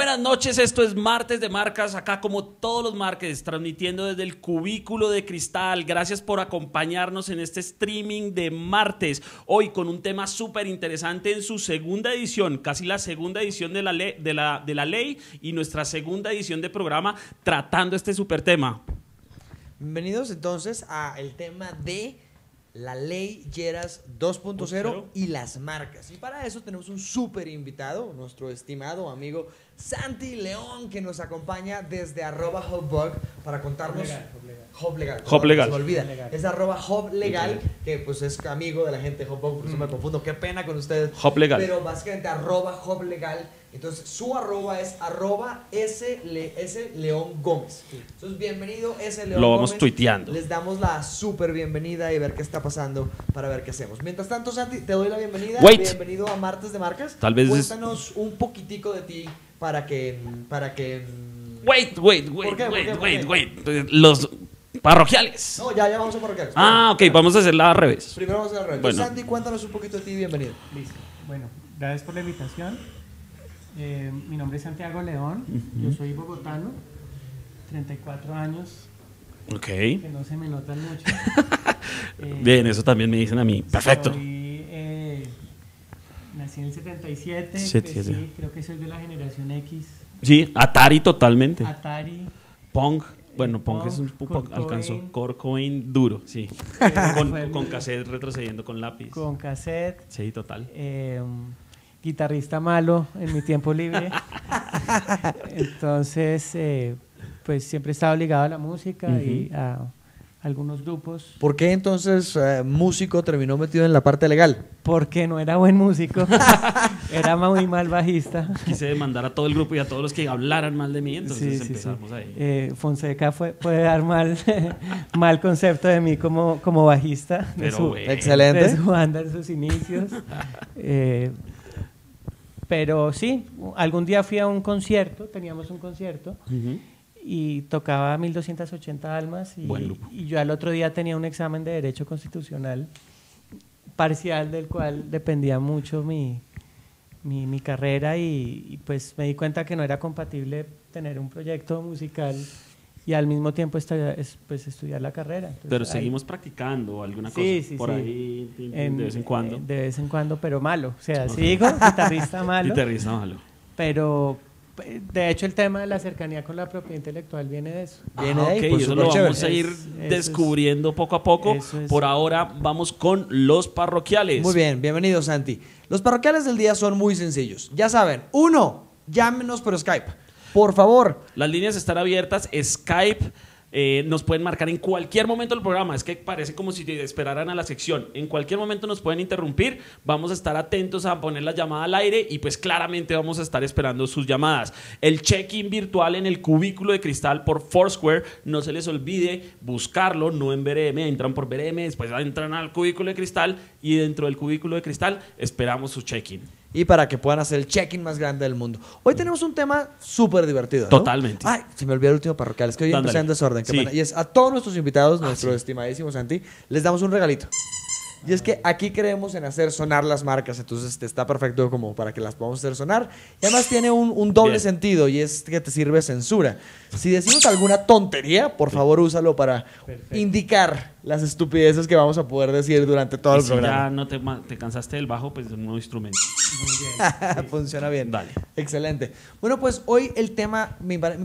Buenas noches, esto es Martes de Marcas, acá como todos los martes, transmitiendo desde el Cubículo de Cristal. Gracias por acompañarnos en este streaming de martes, hoy con un tema súper interesante en su segunda edición, casi la segunda edición de la ley y nuestra segunda edición de programa tratando este súper tema. Bienvenidos entonces a el tema de la ley Lleras 2.0 y las marcas. Y para eso tenemos un súper invitado, nuestro estimado amigo Santi León, que nos acompaña desde @Hobbug para contarnos... Hub Legal. Se me olvida. Es @Hublegal, que pues es amigo de la gente de Hobbug, por eso me confundo. Qué pena con ustedes. Hub Legal. Pero básicamente @Hublegal. Entonces su arroba es @S León Gómez. Entonces bienvenido S León Gómez. Lo vamos tuiteando. Les damos la súper bienvenida y ver qué está pasando para ver qué hacemos. Mientras tanto, Santi, te doy la bienvenida. Bienvenido a Martes de Marcas. Tal vez cuéntanos un poquitico de ti para que Wait. ¿Por qué? Los parroquiales. No, ya vamos a parroquiales. Ok, vamos a hacerla al revés. Primero vamos a hacer al revés. Bueno. Santi, cuéntanos un poquito de ti y bienvenido. Listo. Bueno, gracias por la invitación. Mi nombre es Santiago León, yo soy bogotano, 34 años, Ok. que no se me notan mucho. Bien, eso también me dicen a mí. Perfecto. Nací en el 77, 77. crecí, creo que soy de la generación X. Sí, Atari totalmente. Atari. Pong. Bueno, Pong Pong, es un poco Kurt alcanzó. Cobain. Kurt Cobain duro, sí. con cassette retrocediendo con lápiz. Con cassette. Sí, total. Guitarrista malo en mi tiempo libre. Entonces, pues siempre he estado ligado a la música y a algunos grupos. ¿Por qué entonces músico terminó metido en la parte legal? Porque no era buen músico. Era muy mal bajista. Quise demandar a todo el grupo y a todos los que hablaran mal de mí, entonces empezamos ahí. Fonseca puede dar mal concepto de mí como bajista. Pero excelente. De su banda en sus inicios. Pero sí, algún día fui a un concierto, teníamos un concierto, y tocaba 1280 almas, y yo al otro día tenía un examen de Derecho Constitucional parcial del cual dependía mucho mi carrera, y pues me di cuenta que no era compatible tener un proyecto musical y al mismo tiempo estudiar la carrera. Entonces, pero seguimos practicando alguna cosa por ahí de vez en cuando. De vez en cuando, pero malo. O sea, sigo, guitarrista malo. Guitarrista malo. Pero, de hecho, el tema de la cercanía con la propiedad intelectual viene de eso. Viene de ahí, pues eso lo vamos a ir descubriendo poco a poco. Por ahora vamos con los parroquiales. Muy bien, bienvenido Santi. Los parroquiales del día son muy sencillos. Ya saben, 1, llámenos por Skype. Por favor. Las líneas están abiertas, Skype, nos pueden marcar en cualquier momento del programa. Es que parece como si esperaran a la sección. En cualquier momento nos pueden interrumpir. Vamos a estar atentos a poner la llamada al aire y pues claramente vamos a estar esperando sus llamadas. El check-in virtual en el Cubículo de Cristal por Foursquare. No se les olvide buscarlo, no en BRM. Entran por BRM, después entran al Cubículo de Cristal y dentro del Cubículo de Cristal esperamos su check-in. Y para que puedan hacer el check-in más grande del mundo. Hoy tenemos un tema súper divertido, ¿no? Totalmente. Ay, se me olvidó el último parroquial. Es que hoy empecé en desorden. Qué pena. Y es a todos nuestros invitados, nuestro estimadísimo Santi, les damos un regalito. Y es que aquí creemos en hacer sonar las marcas, entonces está perfecto como para que las podamos hacer sonar. Y además tiene un doble sentido, y es que te sirve censura. Si decimos alguna tontería, por favor úsalo para indicar las estupideces que vamos a poder decir durante todo el programa. Si ya no te cansaste del bajo, pues un nuevo instrumento. Muy bien. Funciona bien. Dale. Excelente. Bueno, pues hoy el tema,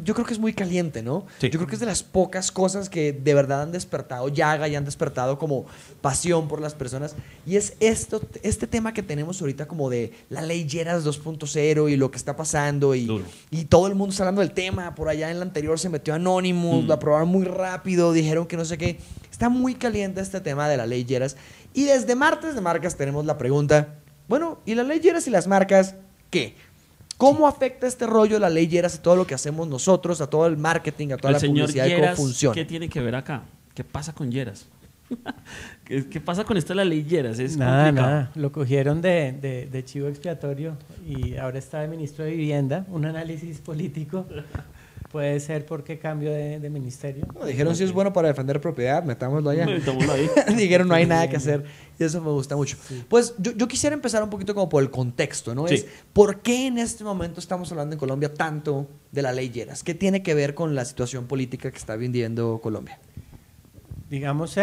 yo creo que es muy caliente, ¿no? Sí. Yo creo que es de las pocas cosas que de verdad han despertado llaga y han despertado como pasión por las personas. Y es este tema que tenemos ahorita como de la ley Lleras 2.0 y lo que está pasando. Y todo el mundo está hablando del tema. Por allá en la anterior se metió Anonymous, lo aprobaron muy rápido, dijeron que no sé qué. Está muy caliente este tema de la ley Lleras. Y desde Martes de Marcas tenemos la pregunta, bueno, ¿y la ley Lleras y las marcas qué? ¿Cómo afecta este rollo de la ley Lleras a todo lo que hacemos nosotros, a todo el marketing, a toda la publicidad y cómo funciona? ¿Qué tiene que ver acá? ¿Qué pasa con Lleras? ¿Qué pasa con esto de la ley Lleras? Es nada, complicado. nada. Lo cogieron de chivo expiatorio y ahora está de ministro de Vivienda, un análisis político. Puede ser porque cambio de ministerio. No, dijeron si es bueno para defender propiedad, metámoslo allá. Metámoslo ahí. Dijeron no hay nada que hacer y eso me gusta mucho. Sí. Pues yo quisiera empezar un poquito como por el contexto, ¿no? Sí. Es ¿por qué en este momento estamos hablando en Colombia tanto de la ley Lleras? ¿Qué tiene que ver con la situación política que está viviendo Colombia? Digamos,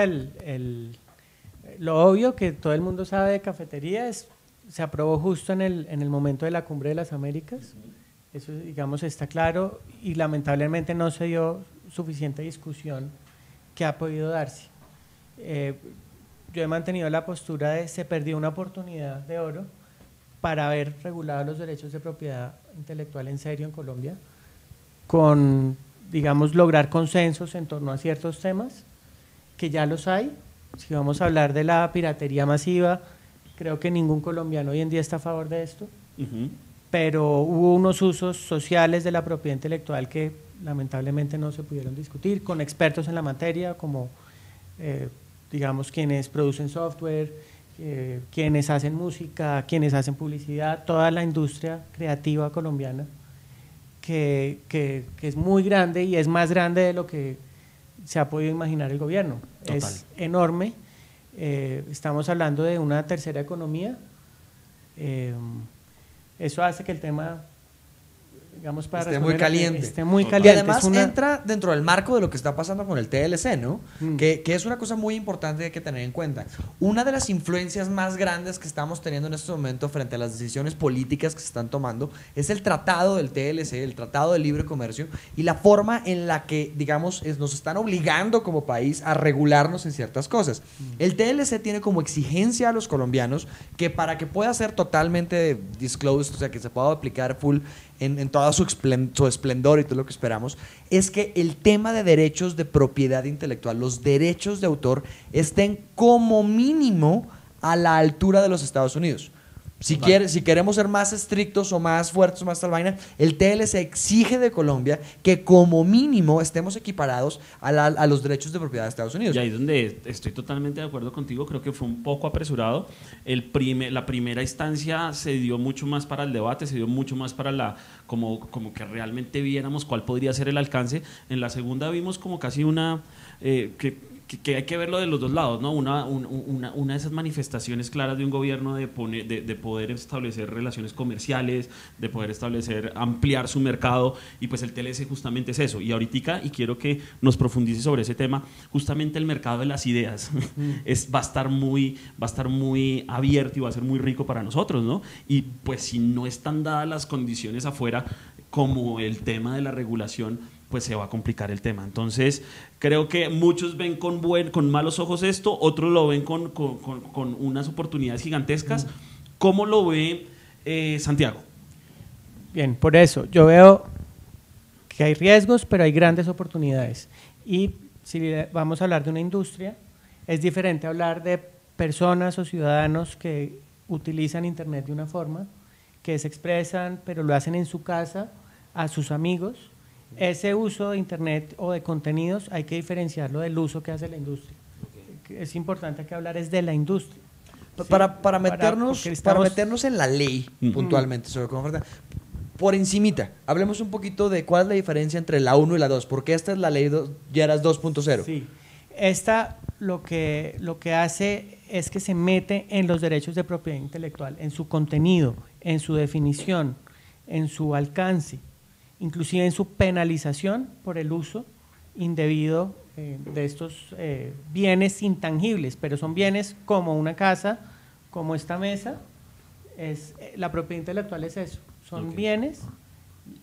lo obvio que todo el mundo sabe de cafetería se aprobó justo en el momento de la Cumbre de las Américas. Eso, digamos, está claro y lamentablemente no se dio suficiente discusión que ha podido darse. Yo he mantenido la postura de se perdió una oportunidad de oro para haber regulado los derechos de propiedad intelectual en serio en Colombia, con, digamos, lograr consensos en torno a ciertos temas, que ya los hay. Si vamos a hablar de la piratería masiva, creo que ningún colombiano hoy en día está a favor de esto. Pero hubo unos usos sociales de la propiedad intelectual que lamentablemente no se pudieron discutir con expertos en la materia, como digamos quienes producen software, quienes hacen música, quienes hacen publicidad, toda la industria creativa colombiana, que es muy grande y es más grande de lo que se ha podido imaginar el gobierno. Total. Es enorme, estamos hablando de una tercera economía. Eso hace que el tema, digamos, para esté muy caliente. Esté muy caliente. Y además entra dentro del marco de lo que está pasando con el TLC, ¿no? Que es una cosa muy importante que hay que tener en cuenta. Una de las influencias más grandes que estamos teniendo en este momento frente a las decisiones políticas que se están tomando es el tratado del TLC, el Tratado de Libre Comercio, y la forma en la que, digamos, nos están obligando como país a regularnos en ciertas cosas. El TLC tiene como exigencia a los colombianos que para que pueda ser totalmente disclosed, o sea, que se pueda aplicar full en todo su esplendor y todo lo que esperamos, es que el tema de derechos de propiedad intelectual, los derechos de autor, estén como mínimo a la altura de los Estados Unidos. Si queremos ser más estrictos o más fuertes o más tal vaina, el TLC exige de Colombia que como mínimo estemos equiparados a los derechos de propiedad de Estados Unidos. Y ahí es donde estoy totalmente de acuerdo contigo, creo que fue un poco apresurado. La primera instancia se dio mucho más para el debate, se dio mucho más para como que realmente viéramos cuál podría ser el alcance. En la segunda vimos como casi una... que hay que verlo de los dos lados, ¿no? Una de esas manifestaciones claras de un gobierno de poder establecer relaciones comerciales, de poder ampliar su mercado, y pues el TLC justamente es eso. Y ahorita, y quiero que nos profundice sobre ese tema, justamente el mercado de las ideas va a estar muy abierto y va a ser muy rico para nosotros, ¿no? Y pues si no están dadas las condiciones afuera, como el tema de la regulación, pues se va a complicar el tema. Entonces, creo que muchos ven con malos ojos esto, otros lo ven con unas oportunidades gigantescas. ¿Cómo lo ve Santiago? Bien, por eso, yo veo que hay riesgos, pero hay grandes oportunidades. Y si vamos a hablar de una industria, es diferente hablar de personas o ciudadanos que utilizan Internet de una forma, que se expresan, pero lo hacen en su casa, a sus amigos. Ese uso de Internet o de contenidos hay que diferenciarlo del uso que hace la industria. Es importante que hablar es de la industria. Para meternos en la ley puntualmente, sobre cómo, por encimita, hablemos un poquito de cuál es la diferencia entre la 1 y la 2, porque esta es la ley Lleras 2.0. Sí, esta lo que hace es que se mete en los derechos de propiedad intelectual, en su contenido, en su definición, en su alcance, inclusive en su penalización por el uso indebido de estos bienes intangibles, pero son bienes como una casa, como esta mesa. La propiedad intelectual es eso, son bienes,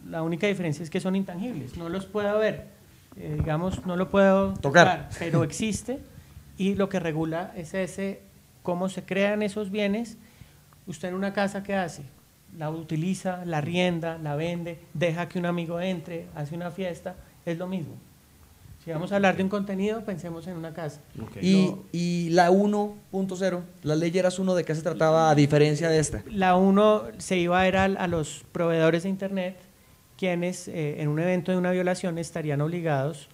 la única diferencia es que son intangibles, no los puedo ver, digamos, no lo puedo tocar, pero existe, y lo que regula es cómo se crean esos bienes. Usted en una casa, ¿qué hace? La utiliza, la arrienda, la vende, deja que un amigo entre, hace una fiesta, es lo mismo. Si vamos a hablar de un contenido, pensemos en una casa. Y la 1.0, la ley Lleras 1, ¿de qué se trataba a diferencia de esta? La 1 se iba a ir a los proveedores de Internet, quienes en un evento de una violación estarían obligados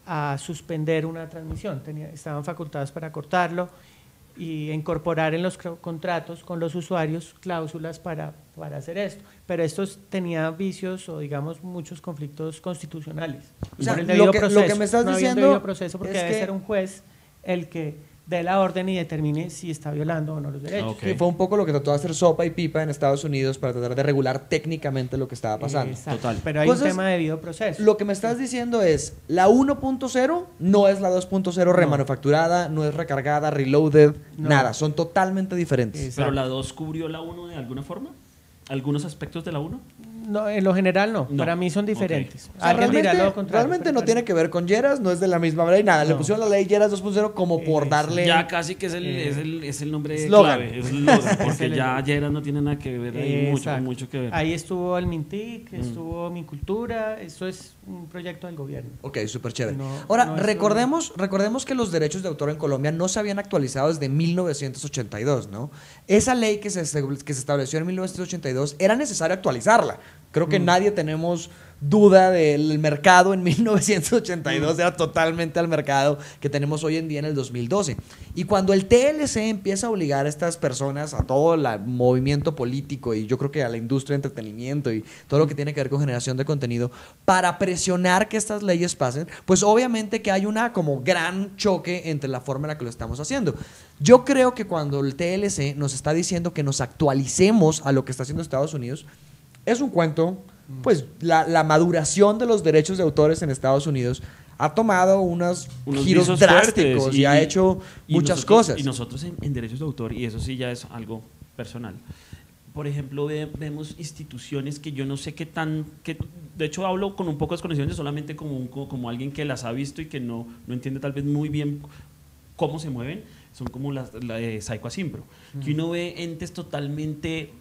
a suspender una transmisión, estaban facultados para cortarlo. y incorporar en los contratos con los usuarios cláusulas para hacer esto. Pero esto tenía vicios o, digamos, muchos conflictos constitucionales. O sea, por el debido proceso. Lo que me estás no diciendo debido proceso porque es debe que ser un juez el que dé la orden y determine si está violando o no los derechos. Okay. Y fue un poco lo que trató de hacer Sopa y Pipa en Estados Unidos para tratar de regular técnicamente lo que estaba pasando. Exacto. Total. Pero hay Entonces, un tema de debido proceso. Lo que me estás diciendo es, la 1.0 no es la 2.0 remanufacturada, no es recargada, reloaded, No. nada, son totalmente diferentes. Exacto. ¿Pero la 2 cubrió la 1 de alguna forma? ¿Algunos aspectos de la 1? No, en lo general no. No. Para mí son diferentes. O sea, Alguien dirá realmente, lo contrario, realmente pero no para tiene mí- que ver con Lleras, no es de la misma ley, nada. Le No. pusieron la ley Lleras 2.0 como por darle... Ya casi que es el nombre Eslogan. clave, es el eslogan, porque el ya eslogan. Lleras no tiene nada que ver ahí, Exacto. mucho que ver. Ahí estuvo el Mintic, estuvo Mi Cultura, esto es un proyecto del gobierno. Ok, súper chévere. No, Ahora, no es recordemos que los derechos de autor en Colombia no se habían actualizado desde 1982, ¿no? Esa ley que se estableció en 1982 era necesario actualizarla. Creo que nadie tenemos duda del mercado en 1982, era totalmente al mercado que tenemos hoy en día en el 2012. Y cuando el TLC empieza a obligar a estas personas, a todo el movimiento político y yo creo que a la industria de entretenimiento y todo lo que tiene que ver con generación de contenido, para presionar que estas leyes pasen, pues obviamente que hay una como gran choque entre la forma en la que lo estamos haciendo. Yo creo que cuando el TLC nos está diciendo que nos actualicemos a lo que está haciendo Estados Unidos, es un cuento, pues la maduración de los derechos de autores en Estados Unidos ha tomado unos giros visos drásticos fuertes y ha hecho muchas nosotros- cosas. Y nosotros en derechos de autor, y eso sí ya es algo personal. Por ejemplo, vemos instituciones que yo no sé qué tan... de hecho, hablo con un poco de desconocimiento solamente como alguien que las ha visto y que no entiende tal vez muy bien cómo se mueven. Son como la de Psycho Asimpro, que uno ve entes totalmente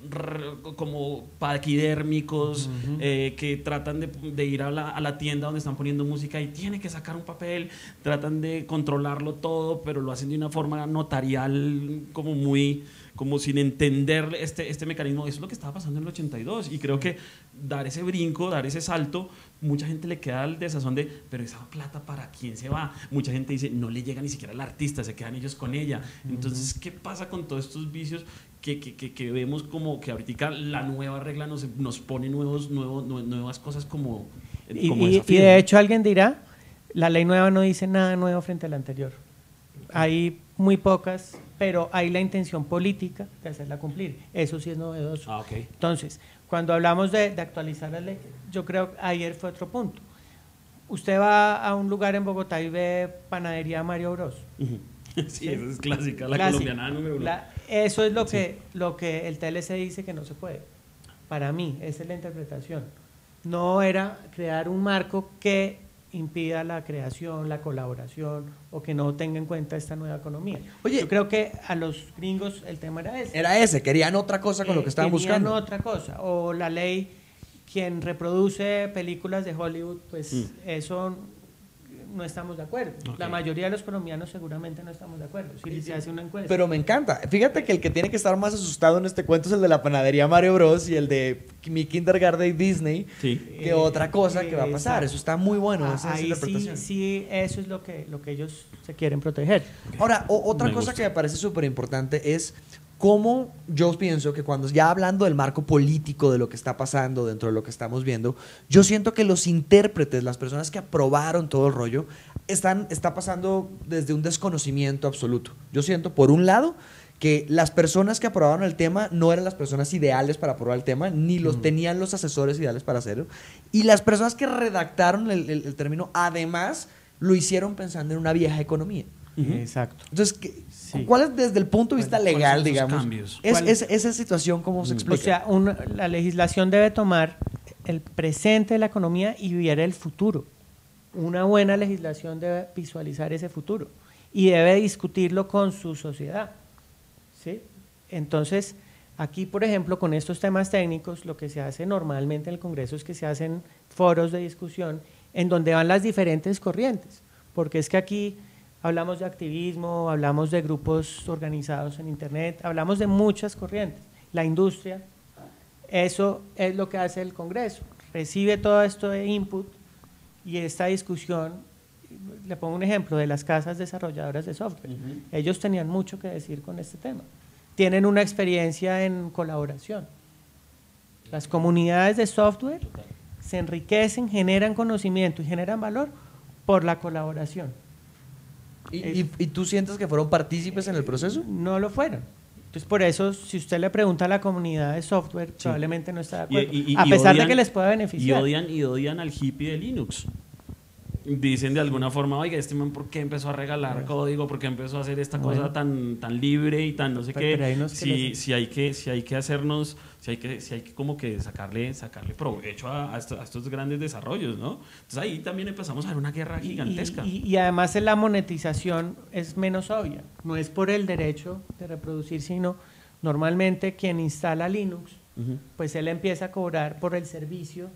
como paquidérmicos, que tratan de ir a la tienda donde están poniendo música y tiene que sacar un papel, tratan de controlarlo todo, pero lo hacen de una forma notarial como sin entender este mecanismo. Eso es lo que estaba pasando en el 82 y creo que dar ese brinco, dar ese salto, mucha gente le queda el desazón de, pero esa plata ¿para quién se va? Mucha gente dice, no le llega ni siquiera al artista, se quedan ellos con ella. Entonces, ¿qué pasa con todos estos vicios que vemos como que ahorita la nueva regla nos pone nuevas cosas como Y desafío? de hecho alguien dirá, la ley nueva no dice nada nuevo frente a la anterior. Hay muy pocas, pero hay la intención política de hacerla cumplir. Eso sí es novedoso. Ah, ok. Entonces, cuando hablamos de actualizar la ley, yo creo que ayer fue otro punto. Usted va a un lugar en Bogotá y ve Panadería Mario Bros. Sí, esa es clásica, la Clásica. colombiana número uno. Eso es lo que el TLC dice que no se puede. Para mí, esa es la interpretación. No era crear un marco que impida la creación, la colaboración o que no tenga en cuenta esta nueva economía. Oye, yo creo que a los gringos el tema era ese. Era ese, querían otra cosa con lo que estaban Querían buscando. otra cosa. O la ley, quien reproduce películas de Hollywood, pues eso no estamos de acuerdo. Ok. La mayoría de los colombianos seguramente no estamos de acuerdo. Si se hace una encuesta. Pero me encanta. Fíjate que el que tiene que estar más asustado en este cuento es el de la Panadería Mario Bros. Y el de Mi Kindergarten Disney. Sí. Que otra cosa que va a pasar. Exacto. Eso está muy bueno. Esa es la Ahí interpretación. sí, eso es lo que ellos se quieren proteger. Ahora, otra Me cosa gusta. que me parece súper importante es cómo yo pienso que cuando ya hablando del marco político de lo que está pasando dentro de lo que estamos viendo, yo siento que los intérpretes, las personas que aprobaron todo el rollo, está pasando desde un desconocimiento absoluto. Yo siento, por un lado, que las personas que aprobaron el tema no eran las personas ideales para aprobar el tema, ni los tenían los asesores ideales para hacerlo. Y las personas que redactaron el término, además, lo hicieron pensando en una vieja economía. Exacto. Entonces, Sí. ¿cuál es desde el punto de vista ¿Cuáles son legal, esos digamos? cambios? Esa situación, ¿cómo se explica? O sea, la legislación debe tomar el presente de la economía y ver el futuro. Una buena legislación debe visualizar ese futuro y debe discutirlo con su sociedad. ¿Sí? Entonces, aquí, por ejemplo, con estos temas técnicos, lo que se hace normalmente en el Congreso es que se hacen foros de discusión en donde van las diferentes corrientes, porque es que aquí hablamos de activismo, hablamos de grupos organizados en Internet, hablamos de muchas corrientes. La industria, eso es lo que hace el Congreso, recibe todo esto de input y esta discusión le pongo un ejemplo de las casas desarrolladoras de software. Ellos tenían mucho que decir con este tema. Tienen una experiencia en colaboración. Las comunidades de software se enriquecen, generan conocimiento y generan valor por la colaboración. ¿Y tú sientes que fueron partícipes en el proceso? No lo fueron. Entonces, por eso, si usted le pregunta a la comunidad de software, probablemente no está de acuerdo. A pesar de que les pueda beneficiar. Y odian al hippie de Linux. Dicen de alguna forma, oiga, este man, ¿por qué empezó a regalar código? ¿Por qué empezó a hacer esta cosa tan libre y tan no sé qué? Si hay que hacernos, si hay que como que sacarle provecho a estos grandes desarrollos, ¿no? Entonces ahí también empezamos a ver una guerra gigantesca. Y además la monetización es menos obvia. No es por el derecho de reproducir, sino normalmente quien instala Linux, pues él empieza a cobrar por el servicio.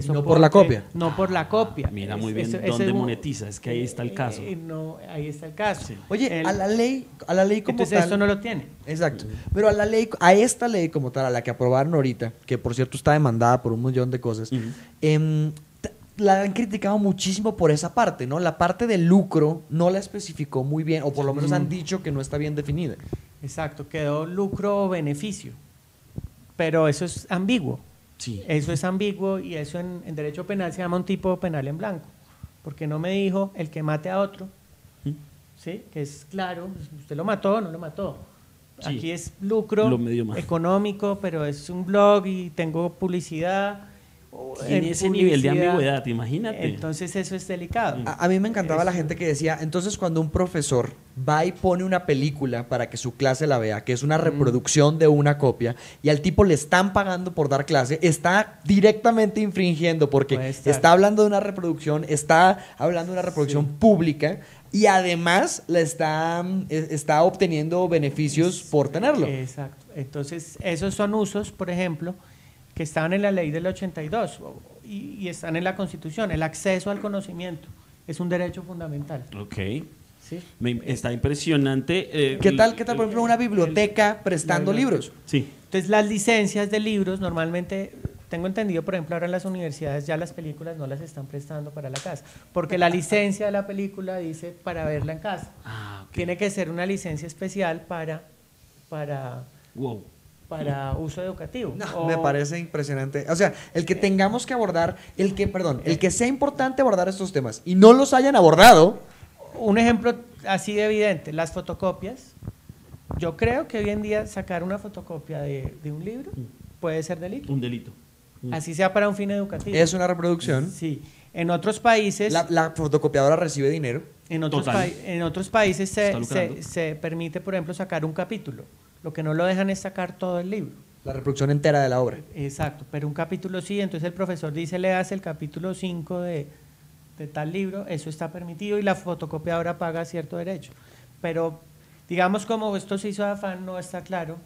No por la copia. No por la copia. Mira muy bien dónde monetiza, es que ahí está el caso. No, ahí está el caso. Sí. Oye, a la ley como entonces tal. esto no lo tiene. Exacto. Pero a esta ley como tal, a la que aprobaron ahorita, que por cierto está demandada por un millón de cosas, la han criticado muchísimo por esa parte, ¿no? La parte del lucro no la especificó muy bien, o por lo menos han dicho que no está bien definida. Exacto, quedó lucro o beneficio. Pero eso es ambiguo. Sí. Eso es ambiguo y eso en derecho penal se llama un tipo penal en blanco, porque no me dijo el que mate a otro, ¿sí? Que es claro, usted lo mató o no lo mató. Sí. Aquí es lucro económico, pero es un blog y tengo publicidad. Tiene ese nivel de ambigüedad, imagínate. Entonces eso es delicado. A mí me encantaba la gente que decía, entonces cuando un profesor va y pone una película para que su clase la vea, que es una reproducción de una copia, y al tipo le están pagando por dar clase, está directamente infringiendo porque está hablando de una reproducción, está hablando de una reproducción pública y además le está obteniendo beneficios por tenerlo. Exacto. Entonces esos son usos, por ejemplo, que estaban en la ley del 82 y están en la Constitución. El acceso al conocimiento es un derecho fundamental. Ok. ¿Sí? Está impresionante. ¿Qué tal, por ejemplo, una biblioteca prestando libros? Sí. Entonces, las licencias de libros, normalmente, tengo entendido, por ejemplo, ahora en las universidades ya las películas no las están prestando para la casa, porque la licencia de la película dice para verla en casa. Okay. Tiene que ser una licencia especial para uso educativo. Me parece impresionante. O sea, el que tengamos que abordar, el que sea importante abordar estos temas y no los hayan abordado. Un ejemplo así de evidente, las fotocopias. Yo creo que hoy en día sacar una fotocopia de un libro puede ser delito. Un delito. Así sea para un fin educativo. Es una reproducción. Sí. En otros países... La fotocopiadora recibe dinero. En otros países se permite, por ejemplo, sacar un capítulo. Lo que no lo dejan es sacar todo el libro. La reproducción entera de la obra. Exacto, pero un capítulo sí, entonces el profesor dice, leas el capítulo 5 de tal libro, eso está permitido y la fotocopiadora paga cierto derecho. Pero, digamos, como esto se hizo de afán, no está claro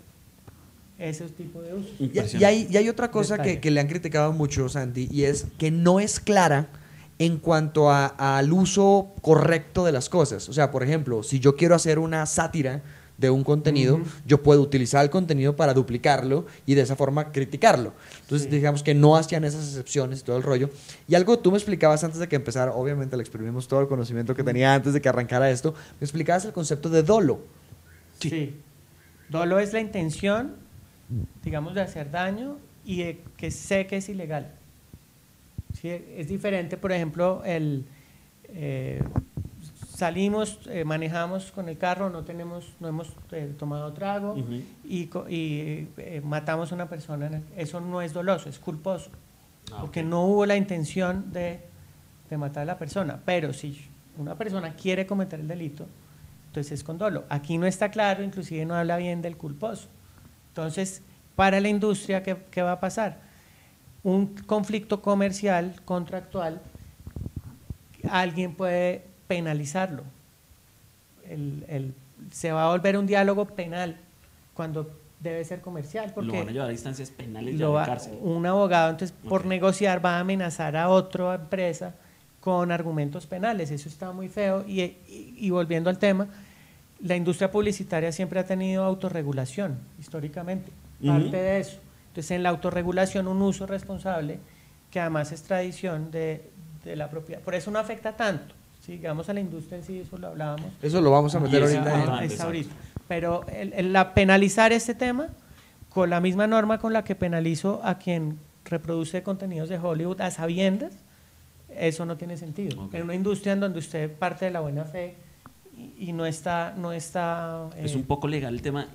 ese tipo de uso. Y hay otra cosa que le han criticado mucho, Santi, y es que no es clara en cuanto al uso correcto de las cosas. O sea, por ejemplo, si yo quiero hacer una sátira de un contenido, yo puedo utilizar el contenido para duplicarlo y de esa forma criticarlo. Entonces, digamos que no hacían esas excepciones y todo el rollo. Y algo tú me explicabas antes de que empezara, obviamente le exprimimos todo el conocimiento que tenía antes de que arrancara esto, me explicabas el concepto de dolo. Sí. Dolo es la intención, digamos, de hacer daño y de que sé que es ilegal. Sí, es diferente, por ejemplo, salimos, manejamos con el carro, no hemos tomado trago y matamos a una persona. Eso no es doloso, es culposo, porque no hubo la intención de matar a la persona. Pero si una persona quiere cometer el delito, entonces es con dolo. Aquí no está claro, inclusive no habla bien del culposo. Entonces, para la industria, ¿qué va a pasar? Un conflicto comercial, contractual, alguien puede penalizarlo. Se va a volver un diálogo penal cuando debe ser comercial. Porque lo van a llevar a instancias penales de cárcel. Un abogado, entonces, por negociar, va a amenazar a otra empresa con argumentos penales. Eso está muy feo. Y volviendo al tema, la industria publicitaria siempre ha tenido autorregulación, históricamente. Parte de eso. Entonces, en la autorregulación, un uso responsable, que además es tradición de la propiedad. Por eso no afecta tanto. Sí, digamos a la industria en sí, eso lo hablábamos. Eso lo vamos a meter ahorita. Es ahorita. Pero penalizar este tema con la misma norma con la que penalizo a quien reproduce contenidos de Hollywood a sabiendas, eso no tiene sentido. En una industria en donde usted parte de la buena fe y no está es un poco legal el tema,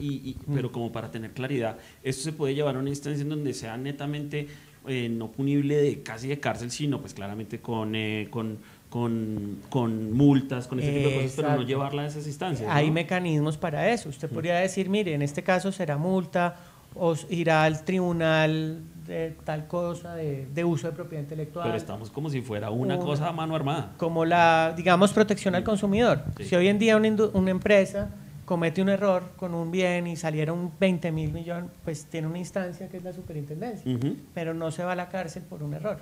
pero como para tener claridad, esto se puede llevar a una instancia en donde sea netamente no punible casi de cárcel, sino pues claramente con multas, con ese tipo de cosas, pero no llevarla a esas instancias, ¿no? Hay mecanismos para eso. Usted podría decir, mire, en este caso será multa o irá al tribunal de tal cosa, de uso de propiedad intelectual. Pero estamos como si fuera una cosa a mano armada. Como la, digamos, protección al consumidor. Sí. Si hoy en día una empresa comete un error con un bien y salieron 20.000 millones, pues tiene una instancia que es la superintendencia, pero no se va a la cárcel por un error.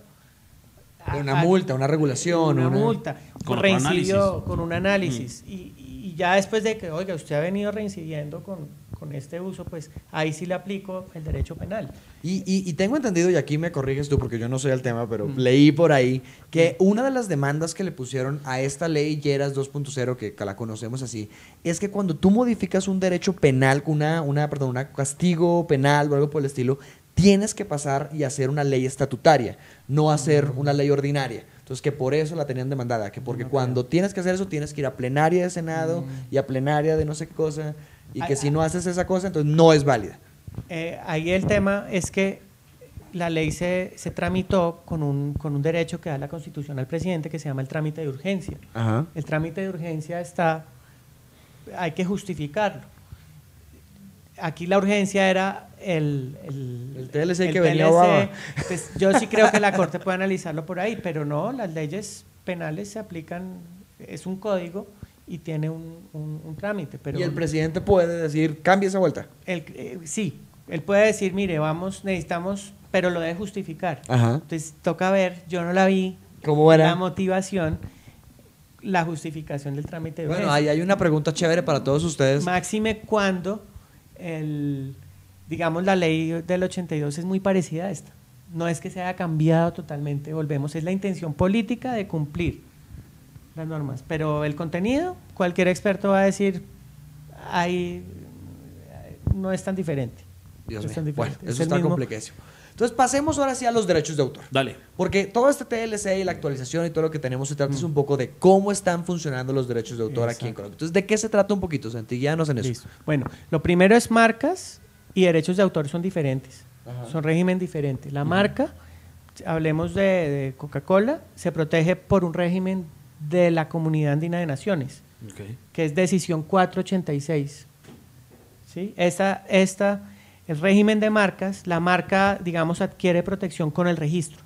Una multa, una regulación. Una multa, con reincidió, con un análisis. Y ya después de que, oiga, usted ha venido reincidiendo con este uso, pues ahí sí le aplico el derecho penal. Y tengo entendido, y aquí me corriges tú porque yo no soy el tema, pero leí por ahí que una de las demandas que le pusieron a esta ley Lleras 2.0, que la conocemos así, es que cuando tú modificas un derecho penal, un castigo penal o algo por el estilo, tienes que pasar y hacer una ley estatutaria, no hacer una ley ordinaria. Entonces, que por eso la tenían demandada, que porque cuando tienes que hacer eso, tienes que ir a plenaria de Senado y a plenaria de no sé qué cosa, y que si no haces esa cosa, entonces no es válida. Ahí el tema es que la ley se tramitó con un derecho que da la Constitución al presidente, que se llama el trámite de urgencia. Ajá. El trámite de urgencia hay que justificarlo. Aquí la urgencia era el TLC que venía abajo. Pues yo sí creo que la Corte puede analizarlo por ahí, pero no, las leyes penales se aplican, es un código y tiene un trámite. Pero y el presidente puede decir, cambie esa vuelta. Sí, él puede decir, mire, necesitamos, pero lo debe justificar. Ajá. Entonces toca ver, yo no la vi, ¿cómo era? La motivación, la justificación del trámite de urgencia. Bueno, ahí hay una pregunta chévere para todos ustedes. Máxime cuando digamos, la ley del 82 es muy parecida a esta. No es que se haya cambiado totalmente, volvemos, es la intención política de cumplir las normas, pero el contenido, cualquier experto va a decir, ahí no es tan diferente. Dios mío. Bueno, eso está complicadísimo. Entonces pasemos ahora sí a los derechos de autor. Dale. Porque todo este TLC y la actualización y todo lo que tenemos se trata es un poco de cómo están funcionando los derechos de autor aquí en Colombia. Entonces, ¿de qué se trata un poquito, Santi? Guíanos en eso. Listo. Bueno, lo primero es marcas y derechos de autor son diferentes. Ajá. Son régimen diferente. La marca, hablemos de Coca-Cola, se protege por un régimen de la Comunidad Andina de Naciones, que es decisión 486. ¿Sí? El régimen de marcas, la marca, digamos, adquiere protección con el registro,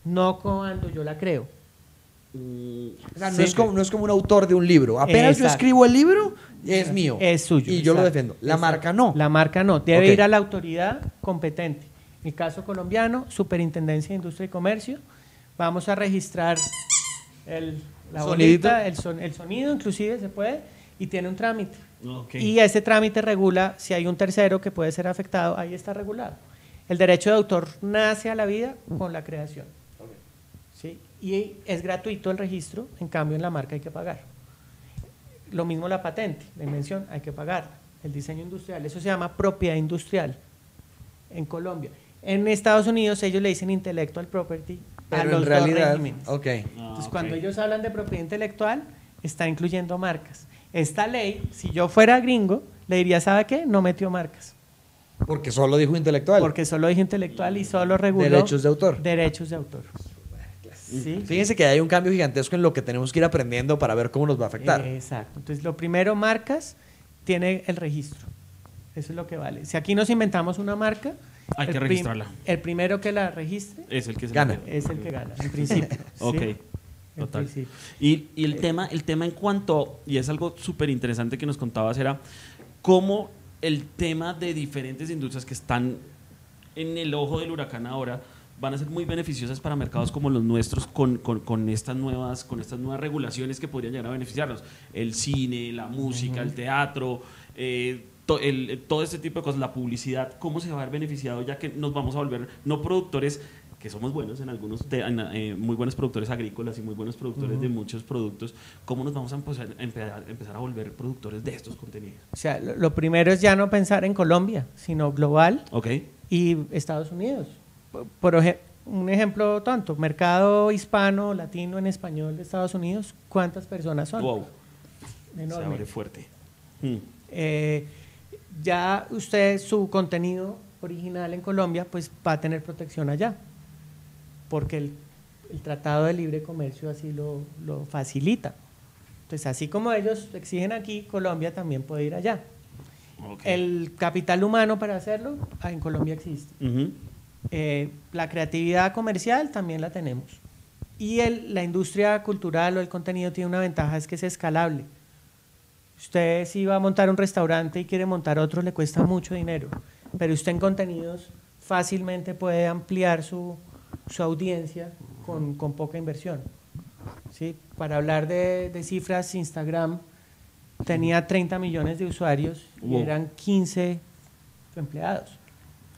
no cuando yo la creo. O sea, no es como un autor de un libro. Apenas yo escribo el libro, es mío. Es suyo. Y yo lo defiendo. La marca no. La marca no. Debe ir a la autoridad competente. En el caso colombiano, Superintendencia de Industria y Comercio. Vamos a registrar la bolita, el sonido, inclusive se puede, y tiene un trámite. Y ese trámite regula si hay un tercero que puede ser afectado, ahí está regulado. El derecho de autor nace a la vida con la creación. ¿Sí? Y es gratuito el registro, en cambio en la marca hay que pagar. Lo mismo la patente, la invención, hay que pagar. El diseño industrial, eso se llama propiedad industrial en Colombia. En Estados Unidos ellos le dicen intellectual property a los dos regímenes. Entonces cuando ellos hablan de propiedad intelectual, está incluyendo marcas. Esta ley, si yo fuera gringo, le diría, ¿sabe qué? No metió marcas. Porque solo dijo intelectual. Porque solo dijo intelectual y solo reguló derechos de autor. Derechos de autor. ¿Sí? Fíjense que hay un cambio gigantesco en lo que tenemos que ir aprendiendo para ver cómo nos va a afectar. Exacto. Entonces, lo primero, marcas, tiene el registro. Eso es lo que vale. Si aquí nos inventamos una marca, hay que registrarla. El primero que la registre es el que gana. Es el que gana, en principio. Ok. ¿Sí? Total. Y el tema en cuanto, y es algo súper interesante que nos contabas, era cómo el tema de diferentes industrias que están en el ojo del huracán ahora van a ser muy beneficiosas para mercados como los nuestros con estas nuevas regulaciones que podrían llegar a beneficiarnos. El cine, la música, el teatro, todo este tipo de cosas, la publicidad, cómo se va a ver beneficiado ya que nos vamos a volver no productores que somos buenos en algunos, muy buenos productores agrícolas y muy buenos productores de muchos productos, ¿cómo nos vamos a empezar a volver productores de estos contenidos? O sea, lo primero es ya no pensar en Colombia, sino global y Estados Unidos. Un ejemplo tonto, mercado hispano, latino, en español de Estados Unidos, ¿cuántas personas son? Wow, enorme. Se abre fuerte. Ya usted, su contenido original en Colombia, pues va a tener protección allá, porque el Tratado de Libre Comercio así lo facilita. Entonces, así como ellos exigen aquí, Colombia también puede ir allá. El capital humano para hacerlo, en Colombia existe. La creatividad comercial también la tenemos. Y la industria cultural o el contenido tiene una ventaja, es que es escalable. Usted si va a montar un restaurante y quiere montar otro, le cuesta mucho dinero, pero usted en contenidos fácilmente puede ampliar su audiencia con poca inversión. ¿Sí? Para hablar de cifras, Instagram tenía 30 millones de usuarios y eran 15 empleados.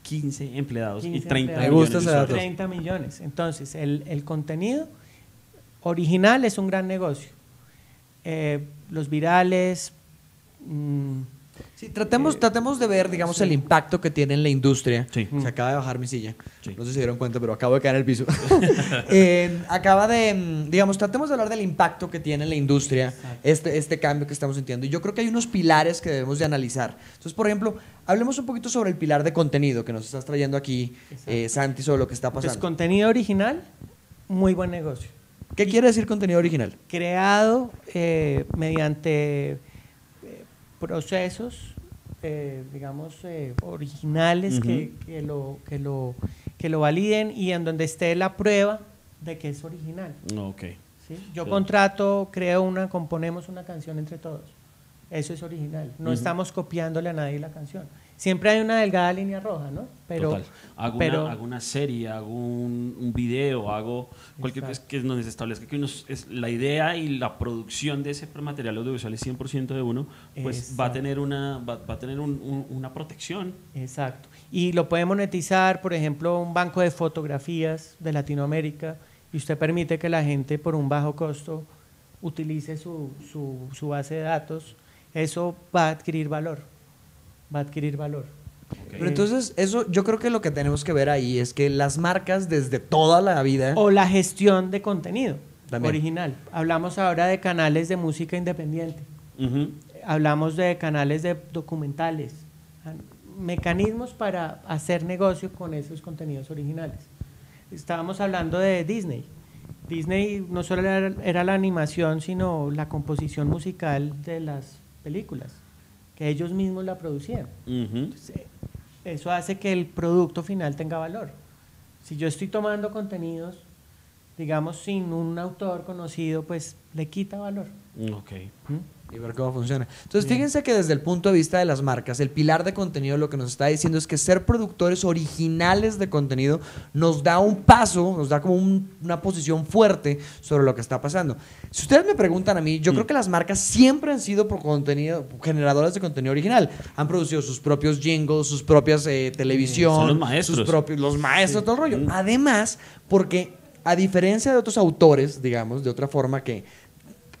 15 empleados 15 y 30 empleados. millones. Me gusta ese dato. 30 millones. Entonces, el contenido original es un gran negocio. Los virales. Sí, tratemos de ver, digamos, el impacto que tiene en la industria. Sí. Se acaba de bajar mi silla. Sí. No sé si se dieron cuenta, pero acabo de caer en el piso. Digamos, tratemos de hablar del impacto que tiene en la industria este cambio que estamos sintiendo. Y yo creo que hay unos pilares que debemos de analizar. Entonces, por ejemplo, hablemos un poquito sobre el pilar de contenido que nos estás trayendo aquí, Santi, sobre lo que está pasando. Pues contenido original, muy buen negocio. ¿Qué quiere decir contenido original? Creado mediante procesos, digamos, originales que lo validen y en donde esté la prueba de que es original. ¿Sí? Yo contrato, componemos una canción entre todos. Eso es original. No estamos copiándole a nadie la canción. Siempre hay una delgada línea roja, ¿no? Total. Hago una serie, hago un video, hago cualquier cosa que donde se establezca que la idea y la producción de ese material audiovisual es 100% de uno, pues va a tener una protección. Exacto. Y lo puede monetizar, por ejemplo, un banco de fotografías de Latinoamérica, y usted permite que la gente por un bajo costo utilice su base de datos. Eso va a adquirir valor. Pero entonces, eso yo creo que lo que tenemos que ver ahí es que las marcas desde toda la vida... O la gestión de contenido también original. Hablamos ahora de canales de música independiente. Hablamos de canales de documentales. Mecanismos para hacer negocio con esos contenidos originales. Estábamos hablando de Disney. Disney no solo era la animación, sino la composición musical de las películas, que ellos mismos la producían. Entonces, eso hace que el producto final tenga valor. Si yo estoy tomando contenidos, digamos, sin un autor conocido, pues le quita valor. Y ver cómo funciona. Entonces, fíjense que desde el punto de vista de las marcas, el pilar de contenido lo que nos está diciendo es que ser productores originales de contenido nos da un paso, nos da como una posición fuerte sobre lo que está pasando. Si ustedes me preguntan a mí, yo creo que las marcas siempre han sido generadoras de contenido original. Han producido sus propios jingles, sus propias televisión. Son los maestros. Los maestros, todo el rollo. Además, porque a diferencia de otros autores, digamos, de otra forma que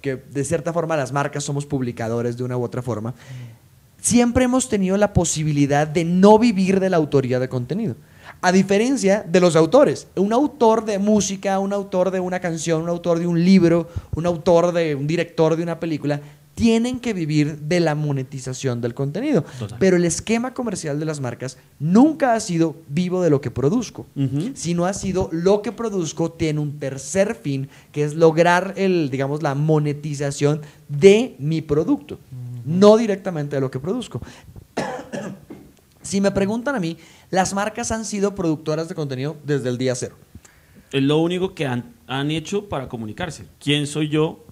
de cierta forma las marcas somos publicadores de una u otra forma, siempre hemos tenido la posibilidad de no vivir de la autoría de contenido. A diferencia de los autores, un autor de música, un autor de una canción, un autor de un libro, un director de una película, tienen que vivir de la monetización del contenido. Total. Pero el esquema comercial de las marcas nunca ha sido vivo de lo que produzco, sino ha sido lo que produzco tiene un tercer fin, que es lograr la monetización de mi producto, no directamente de lo que produzco. Si me preguntan a mí, las marcas han sido productoras de contenido desde el día cero. Es lo único que han hecho para comunicarse. ¿Quién soy yo?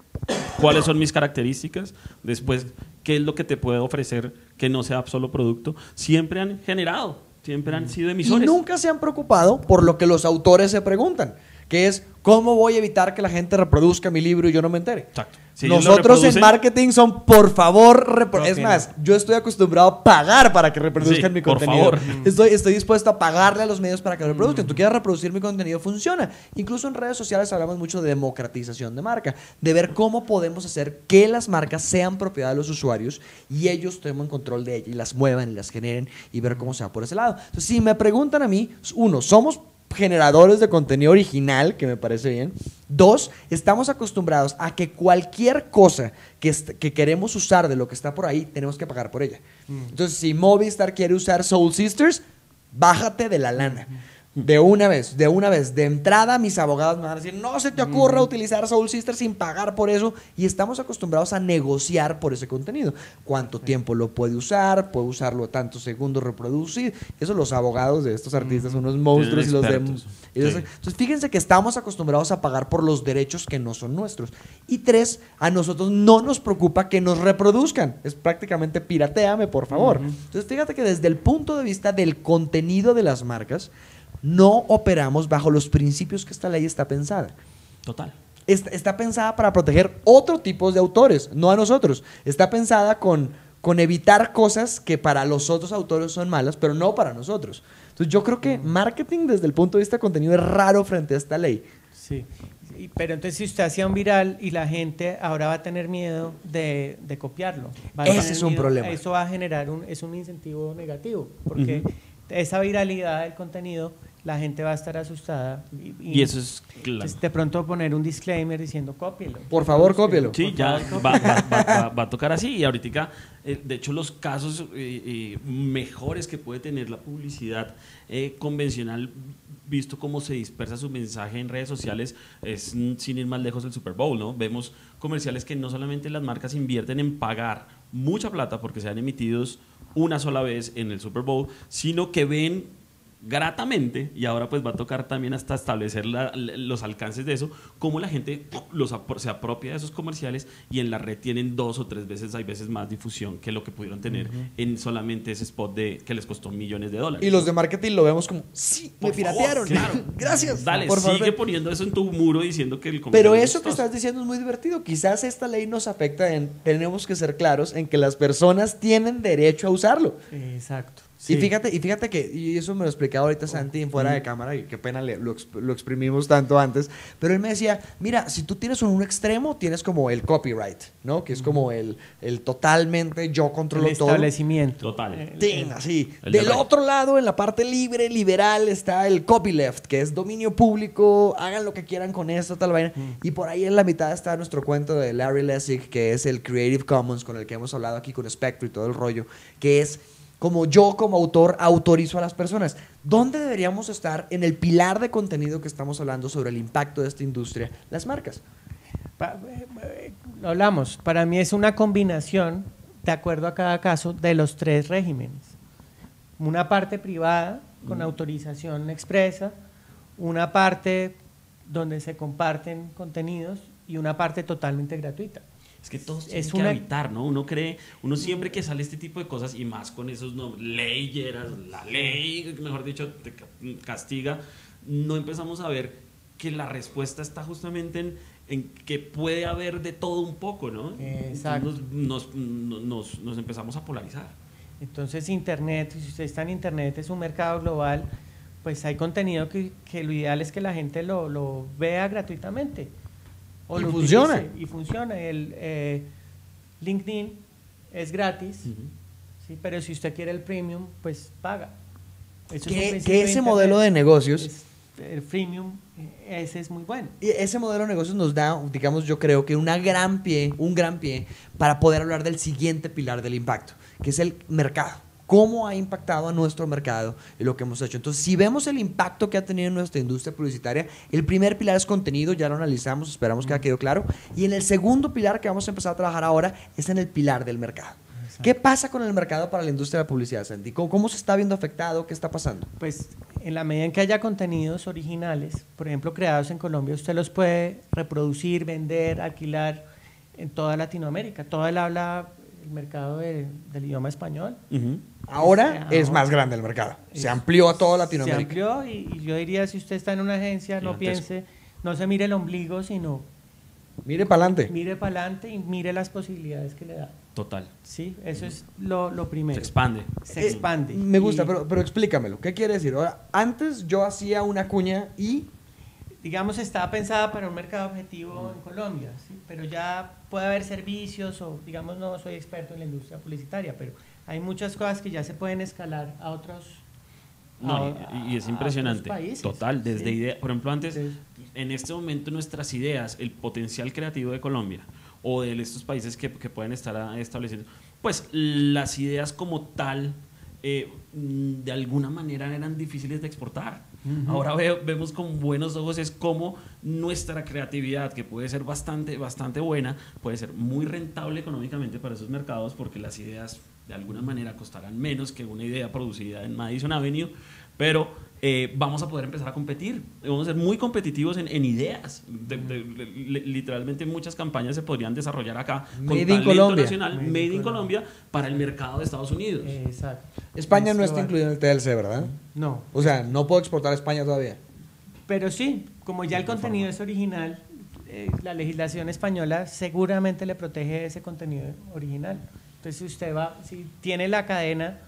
¿Cuáles son mis características? Después, ¿qué es lo que te puedo ofrecer que no sea solo producto? Siempre han generado, siempre han sido emisores. Y nunca se han preocupado por lo que los autores se preguntan, que es ¿cómo voy a evitar que la gente reproduzca mi libro y yo no me entere? Exacto. Si ellos lo Nosotros en reproducen, marketing son, por favor, es Propio. más, yo estoy acostumbrado a pagar para que reproduzcan Sí, mi por contenido. favor. Estoy dispuesto a pagarle a los medios para que lo reproduzcan. Tú quieres reproducir mi contenido, funciona. Incluso en redes sociales hablamos mucho de democratización de marca, de ver cómo podemos hacer que las marcas sean propiedad de los usuarios y ellos tomen control de ellas y las muevan y las generen y ver cómo se va por ese lado. Entonces, si me preguntan a mí, uno, somos generadores de contenido original, que me parece bien. Dos, estamos acostumbrados a que cualquier cosa que queremos usar de lo que está por ahí, tenemos que pagar por ella. Entonces, si Movistar quiere usar Soul Sisters, bájate de la lana. De una vez, de entrada mis abogados me van a decir, no se te ocurra utilizar Soul Sister sin pagar por eso, y estamos acostumbrados a negociar por ese contenido. ¿Cuánto tiempo lo puede usar? ¿Puede usarlo tantos segundos reproducir? Eso los abogados de estos artistas son unos monstruos y los de... Entonces fíjense que estamos acostumbrados a pagar por los derechos que no son nuestros. Y tres, a nosotros no nos preocupa que nos reproduzcan. Es prácticamente piratéame, por favor. Entonces fíjate que desde el punto de vista del contenido de las marcas, no operamos bajo los principios que esta ley está pensada. Total. Está pensada para proteger otro tipo de autores, no a nosotros. Está pensada con evitar cosas que para los otros autores son malas, pero no para nosotros. Entonces yo creo que marketing desde el punto de vista de contenido es raro frente a esta ley. Sí, pero entonces si usted hacía un viral y la gente ahora va a tener miedo de copiarlo. Ese es un problema. Eso va a generar un incentivo negativo, porque esa viralidad del contenido, la gente va a estar asustada. Y eso es claro. Entonces, de pronto poner un disclaimer diciendo cópielo. Por favor, cópielo. Sí, ya va a tocar así. Y ahorita, de hecho, los casos mejores que puede tener la publicidad convencional, visto cómo se dispersa su mensaje en redes sociales, es sin ir más lejos del Super Bowl, ¿no? Vemos comerciales que no solamente las marcas invierten en pagar mucha plata porque sean emitidos una sola vez en el Super Bowl, sino que ven gratamente, y ahora pues va a tocar también hasta establecer los alcances de eso, cómo la gente se apropia de esos comerciales y en la red tienen 2 o 3 veces, hay veces más difusión que lo que pudieron tener en solamente ese spot que les costó millones de dólares. Y los de marketing lo vemos como, sí, me piratearon. Claro. Gracias. Dale, por favor, sigue poniendo eso en tu muro diciendo que el comercial Pero es eso que costoso. estás diciendo es muy divertido. Quizás esta ley nos afecta tenemos que ser claros en que las personas tienen derecho a usarlo. Exacto. Sí. Y fíjate que, y eso me lo explicaba ahorita Santi fuera de cámara, y qué pena lo exprimimos tanto antes, pero él me decía, mira, si tú tienes un extremo, tienes como el copyright, ¿no? Que es como el totalmente yo controlo El todo. establecimiento. Total. Así. El Del del otro lado, en la parte libre, liberal, está el copyleft, que es dominio público, hagan lo que quieran con esto, tal vaina. Y por ahí en la mitad está nuestro cuento de Larry Lessig, que es el Creative Commons, con el que hemos hablado aquí con Spectro y todo el rollo, que es como yo como autor autorizo a las personas. ¿Dónde deberíamos estar en el pilar de contenido que estamos hablando sobre el impacto de esta industria? Las marcas. Lo hablamos, para mí es una combinación, de acuerdo a cada caso, de los 3 regímenes. Una parte privada, con autorización expresa, una parte donde se comparten contenidos y una parte totalmente gratuita. Es que todos tienen que habitar, ¿no? Uno siempre que sale este tipo de cosas, y más con esos nombres, leyeras, la ley, mejor dicho, te castiga, no empezamos a ver que la respuesta está justamente en que puede haber de todo un poco, ¿no? Exacto. Nos empezamos a polarizar. Entonces Internet, si usted está en Internet, es un mercado global, pues hay contenido que lo ideal es que la gente lo vea gratuitamente. Y funciona. Y funciona. El LinkedIn es gratis, ¿sí? Pero si usted quiere el premium, pues paga. Eso que ese modelo de negocios... El freemium, ese es muy bueno. Y ese modelo de negocios nos da, digamos, yo creo que un gran pie para poder hablar del siguiente pilar del impacto, que es el mercado. ¿Cómo ha impactado a nuestro mercado y lo que hemos hecho? Entonces, si vemos el impacto que ha tenido en nuestra industria publicitaria, el primer pilar es contenido, ya lo analizamos, esperamos que haya quedado claro. Y en el segundo pilar que vamos a empezar a trabajar ahora es en el pilar del mercado. Exacto. ¿Qué pasa con el mercado para la industria de la publicidad, Santi? ¿Cómo se está viendo afectado? ¿Qué está pasando? Pues en la medida en que haya contenidos originales, por ejemplo, creados en Colombia, usted los puede reproducir, vender, alquilar en toda Latinoamérica. Todo el habla el mercado del idioma español. Ahora es más grande el mercado. Se amplió a toda Latinoamérica. Se amplió y yo diría, si usted está en una agencia, no piense no se mire el ombligo, sino Mire para adelante. mire para adelante y mire las posibilidades que le da. Total. Sí, eso es lo primero. Se expande. Se expande. Me gusta, Y, pero explícamelo. ¿Qué quiere decir? Ahora, antes yo hacía una cuña y... digamos, estaba pensada para un mercado objetivo en Colombia, ¿sí? Pero ya puede haber servicios o, digamos, no soy experto en la industria publicitaria, pero hay muchas cosas que ya se pueden escalar a otros No, y es impresionante. países. Total, desde Sí. idea, por ejemplo, antes, Sí. en este momento nuestras ideas, el potencial creativo de Colombia o de estos países que pueden estar estableciendo, pues las ideas como tal, de alguna manera eran difíciles de exportar. Ahora vemos con buenos ojos es cómo nuestra creatividad, que puede ser bastante buena, puede ser muy rentable económicamente para esos mercados porque las ideas de alguna manera costarán menos que una idea producida en Madison Avenue, pero vamos a poder empezar a competir, vamos a ser muy competitivos en ideas. Literalmente muchas campañas se podrían desarrollar acá Made in con talento Colombia. nacional, made in Colombia, para el mercado de Estados Unidos. Exacto. España no Eso está va. incluido en el TLC, ¿verdad? No, O sea, no puedo exportar a España todavía. pero sí, como ya el contenido es original, la legislación española seguramente le protege ese contenido original. Entonces, si usted va, si tiene la cadena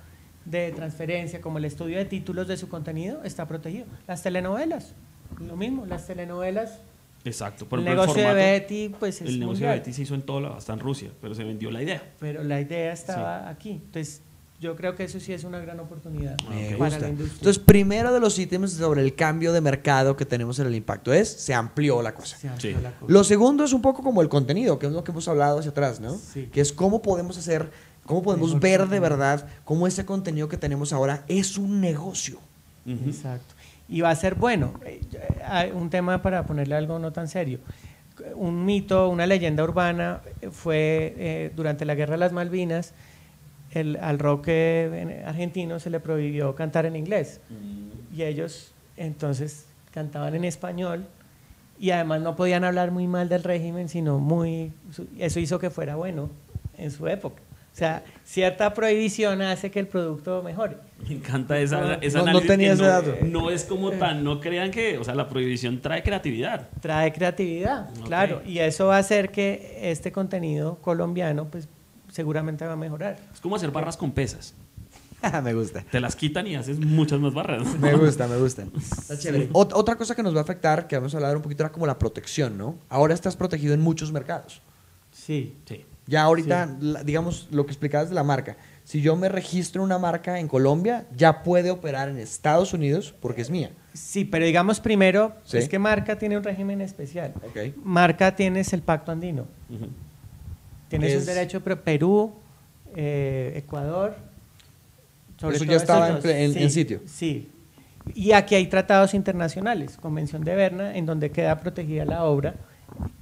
de transferencia como el estudio de títulos de su contenido, está protegido. Las telenovelas, lo mismo, las telenovelas, Exacto. Por el ejemplo, negocio de formato, Betty, pues es el negocio mundial, de Betty se hizo en hasta en Rusia, pero se vendió la idea. pero la idea estaba aquí. Entonces, yo creo que eso sí es una gran oportunidad Me para gusta. la industria. Entonces, primero de los ítems sobre el cambio de mercado que tenemos en el impacto es, se amplió la cosa. Se amplió Sí. la cosa. Lo segundo es un poco como el contenido, que es lo que hemos hablado hacia atrás, ¿no? Sí. Que es cómo podemos hacer, cómo podemos Mejor ver de contenido. verdad cómo ese contenido que tenemos ahora es un negocio. Ujú. Exacto. Y va a ser bueno. Hay un tema para ponerle algo no tan serio. Un mito, una leyenda urbana fue durante la Guerra de las Malvinas, al rock argentino se le prohibió cantar en inglés. Y ellos entonces cantaban en español y además no podían hablar muy mal del régimen, sino eso hizo que fuera bueno en su época. O sea, cierta prohibición hace que el producto mejore. Me encanta ese No análisis. tenía que ese dato. No es como tan, no crean que, o sea, la prohibición trae creatividad. Trae creatividad, Ok. claro, y eso va a hacer que este contenido colombiano, pues seguramente va a mejorar. Es como hacer barras con pesas. Me gusta. Te las quitan y haces muchas más barras. Me gusta, me gusta. Está chévere. Otra cosa que nos va a afectar, que vamos a hablar un poquito, era como la protección, ¿no? Ahora estás protegido en muchos mercados. Sí, Sí. Ya ahorita, digamos, lo que explicabas de la marca. Si yo me registro una marca en Colombia, ya puede operar en Estados Unidos porque es mía. sí, pero digamos primero, Sí. es que Marca tiene un régimen especial. Ok. Marca tienes el Pacto Andino, Ujú. tienes Es- un derecho, pero Perú, Ecuador, sobre Eso todo ya estaba esos en dos. sitio. Sí, y aquí hay tratados internacionales, Convención de Berna, en donde queda protegida la obra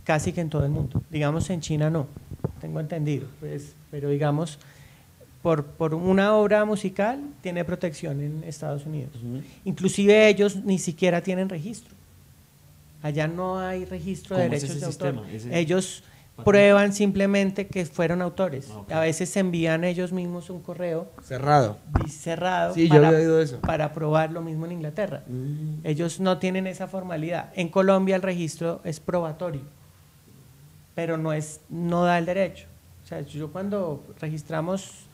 casi que en todo el mundo. Digamos en China no, tengo entendido, pues, pero digamos por una obra musical tiene protección en Estados Unidos. Ujú. Inclusive ellos ni siquiera tienen registro. Allá no hay registro de ¿Cómo es derechos ese de autor. sistema? Ese- Ellos prueban simplemente que fueron autores. Ah, ok. A veces envían ellos mismos un correo Cerrado. cerrado Sí, yo había oído eso. para probar lo mismo en Inglaterra. Ellos no tienen esa formalidad. En Colombia el registro es probatorio, pero no da el derecho. O sea, yo cuando registramos,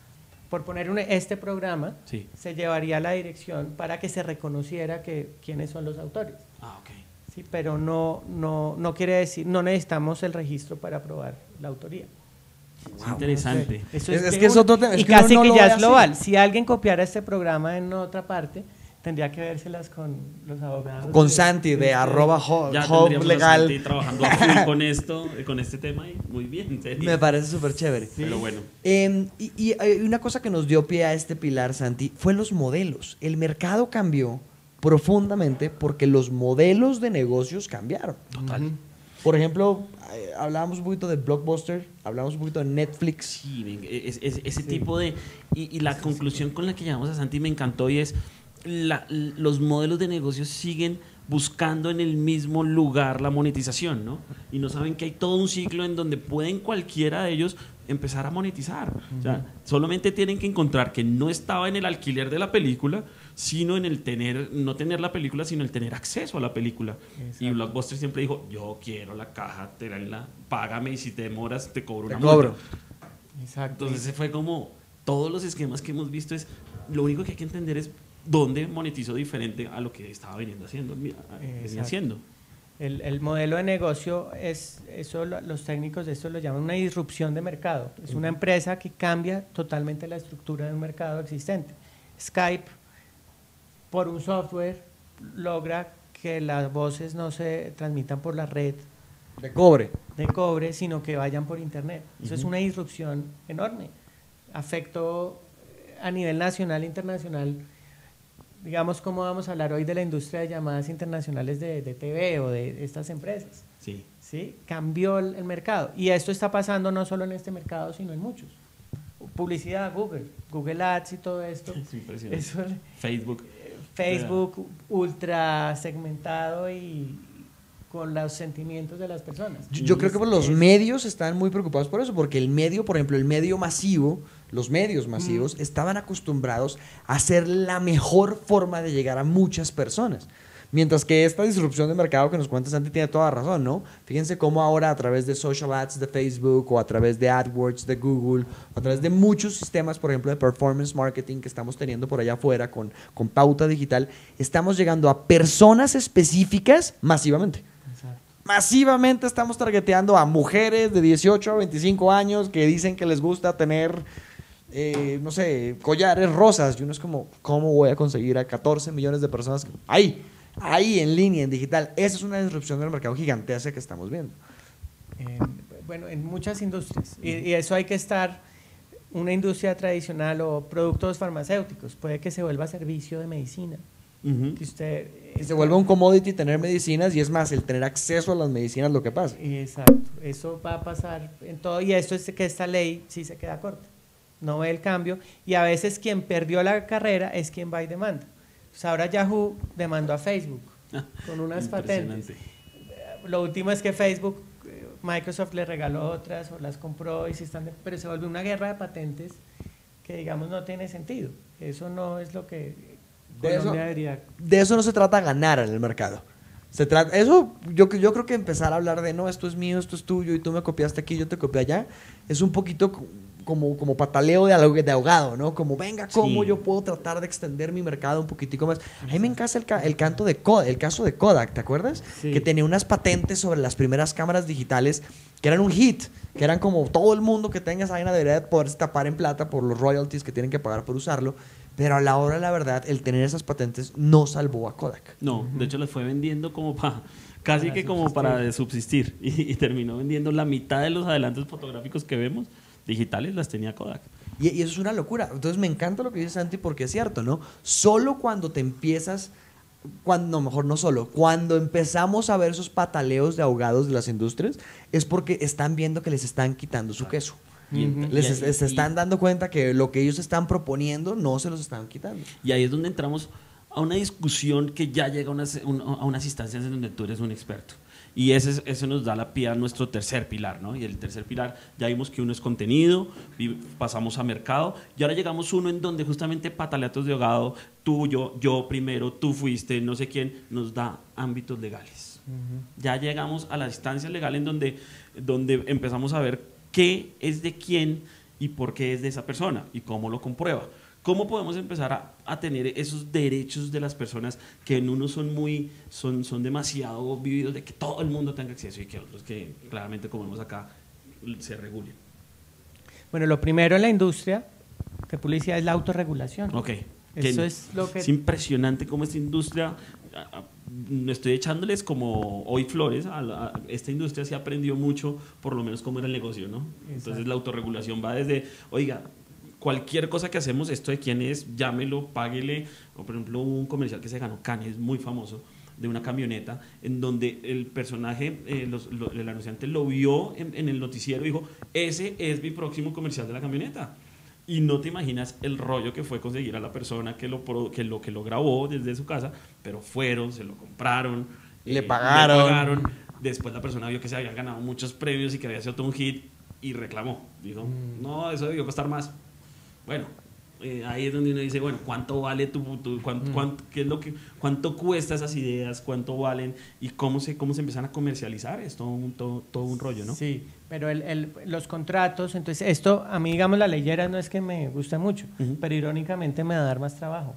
por poner este programa, Sí. se llevaría a la dirección para que se reconociera quiénes son los autores. Ah, ok. Sí, pero no quiere decir, no necesitamos el registro para probar la autoría. Es interesante. Eso Es de que es una. otro tema, es Y que uno casi no que lo ya ve es así. global. Si alguien copiara este programa en otra parte, tendría que vérselas con los abogados. Con Santi de @ Ya Hub tendríamos a legal. Santi trabajando a full con esto, con este tema y muy bien, en serio. Me parece súper chévere. Pero bueno. Y hay una cosa que nos dio pie a este pilar, Santi, fue los modelos. El mercado cambió profundamente porque los modelos de negocios cambiaron. Total. Por ejemplo, hablábamos un poquito de Blockbuster, hablábamos un poquito de Netflix. Sí, ese tipo de... Y la conclusión con la que llegamos a Santi me encantó y es los modelos de negocios siguen buscando en el mismo lugar la monetización, ¿no? Y no saben que hay todo un ciclo en donde pueden cualquiera de ellos empezar a monetizar. O sea, solamente tienen que encontrar que no estaba en el alquiler de la película, sino en el no tener la película, sino el tener acceso a la película. Exacto. Y Blockbuster siempre dijo, yo quiero la caja, págame y si te demoras te cobro una multa. Exacto. Entonces se fue como todos los esquemas que hemos visto lo único que hay que entender es dónde monetizo diferente a lo que estaba viniendo haciendo. El modelo de negocio los técnicos de esto lo llaman una disrupción de mercado. Es una empresa que cambia totalmente la estructura de un mercado existente. Skype, por un software, logra que las voces no se transmitan por la red de cobre, sino que vayan por internet. Eso es una disrupción enorme. Afectó a nivel nacional e internacional. Digamos, ¿cómo vamos a hablar hoy de la industria de llamadas internacionales de TV o de estas empresas? Sí. ¿Sí? Cambió el mercado. Y esto está pasando no solo en este mercado, sino en muchos. Publicidad, Google Ads y todo esto. Es impresionante. Facebook ultra segmentado y con los sentimientos de las personas. Yo creo que los medios están muy preocupados por eso, porque el medio, por ejemplo, los medios masivos estaban acostumbrados a ser la mejor forma de llegar a muchas personas. Mientras que esta disrupción de mercado que nos cuenta Santi tiene toda razón, ¿no? Fíjense cómo ahora a través de social ads de Facebook o a través de AdWords de Google, a través de muchos sistemas, por ejemplo, de performance marketing que estamos teniendo por allá afuera con pauta digital, estamos llegando a personas específicas masivamente. Masivamente estamos targeteando a mujeres de 18 a 25 años que dicen que les gusta tener, no sé, collares rosas. Y uno es como, ¿cómo voy a conseguir a 14 millones de personas ahí en línea, en digital? Esa es una disrupción del mercado gigantesca que estamos viendo. Bueno, en muchas industrias. Y eso hay que estar, una industria tradicional o productos farmacéuticos, puede que se vuelva servicio de medicina. Que se vuelva un commodity tener medicinas, y es más, el tener acceso a las medicinas lo que pasa. Exacto, eso va a pasar en todo, y esto es que esta ley sí se queda corta, no ve el cambio, y a veces quien perdió la carrera es quien va y demanda. Pues ahora Yahoo demandó a Facebook con unas patentes. Lo último es que Facebook, Microsoft le regaló otras o las compró, pero se volvió una guerra de patentes que, digamos, no tiene sentido. Eso no es lo que de eso no se trata ganar en el mercado. Yo creo que empezar a hablar de no, esto es mío, esto es tuyo y tú me copiaste aquí, yo te copié allá, es un poquito como pataleo de ahogado, ¿no? Como venga, ¿cómo yo puedo tratar de extender mi mercado un poquitico más? A mí me encanta el caso de Kodak, ¿te acuerdas? Sí. Que tenía unas patentes sobre las primeras cámaras digitales que eran un hit, que eran como todo el mundo que tenga esa vaina debería poderse tapar en plata por los royalties que tienen que pagar por usarlo. Pero a la hora de la verdad, el tener esas patentes no salvó a Kodak. No, de hecho las fue vendiendo como casi que como para subsistir. Y terminó vendiendo la mitad de los adelantos fotográficos que vemos digitales, las tenía Kodak. Y eso es una locura. Entonces me encanta lo que dice Santi porque es cierto, ¿no? Solo cuando te empiezas, cuando empezamos a ver esos pataleos de ahogados de las industrias, es porque están viendo que les están quitando su queso. Se están dando cuenta que lo que ellos están proponiendo no se los están quitando. Y ahí es donde entramos a una discusión que ya llega a unas instancias en donde tú eres un experto. Y eso nos da la pie a nuestro tercer pilar, ¿no? Y el tercer pilar, ya vimos que uno es contenido, pasamos a mercado, y ahora llegamos uno en donde justamente pataleatos de ahogado, tú, yo primero, tú fuiste, no sé quién, nos da ámbitos legales. Ya llegamos a la instancia legal en donde empezamos a ver qué es de quién y por qué es de esa persona y cómo lo comprueba. ¿Cómo podemos empezar a tener esos derechos de las personas que en unos son demasiado vividos de que todo el mundo tenga acceso y que otros que claramente, como vemos acá, se regulen? Bueno, lo primero en la industria de publicidad es la autorregulación. Ok. Eso es lo que... Es impresionante cómo esta industria... Estoy echándoles como hoy flores a esta industria. Se aprendió mucho, por lo menos cómo era el negocio, ¿no? Exacto. Entonces la autorregulación va desde, oiga, cualquier cosa que hacemos, esto de quién es, llámelo, páguele. O por ejemplo, un comercial que se ganó Cannes, muy famoso, de una camioneta, en donde el personaje, el anunciante lo vio en el noticiero y dijo, ese es mi próximo comercial de la camioneta. Y no te imaginas el rollo que fue conseguir a la persona que lo grabó desde su casa, pero fueron, se lo compraron, le pagaron. Después la persona vio que se habían ganado muchos premios y que había sido todo un hit y reclamó. Dijo, no, eso debió costar más. Bueno, ahí es donde uno dice, bueno, ¿cuánto vale qué es lo que, cuánto cuesta esas ideas, cuánto valen y cómo se empiezan a comercializar? Es todo un rollo, ¿no? Sí, pero los contratos, entonces esto, a mí, digamos, la leyera no es que me guste mucho, pero irónicamente me va a dar más trabajo.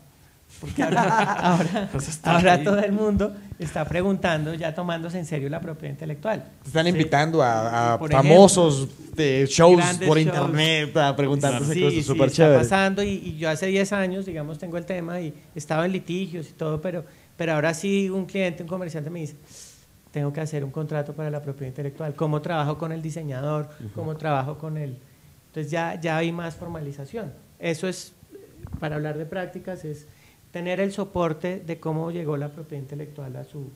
Porque ahora todo el mundo está preguntando, ya tomándose en serio la propiedad intelectual. Te están invitando a famosos de shows por internet a preguntarte cosas súper chéveres. Está pasando y yo hace 10 años, digamos, tengo el tema y estaba en litigios y todo, pero ahora sí un cliente, un comerciante me dice, tengo que hacer un contrato para la propiedad intelectual, cómo trabajo con el diseñador, cómo trabajo con él. Entonces ya hay más formalización. Eso es, para hablar de prácticas, es tener el soporte de cómo llegó la propiedad intelectual a su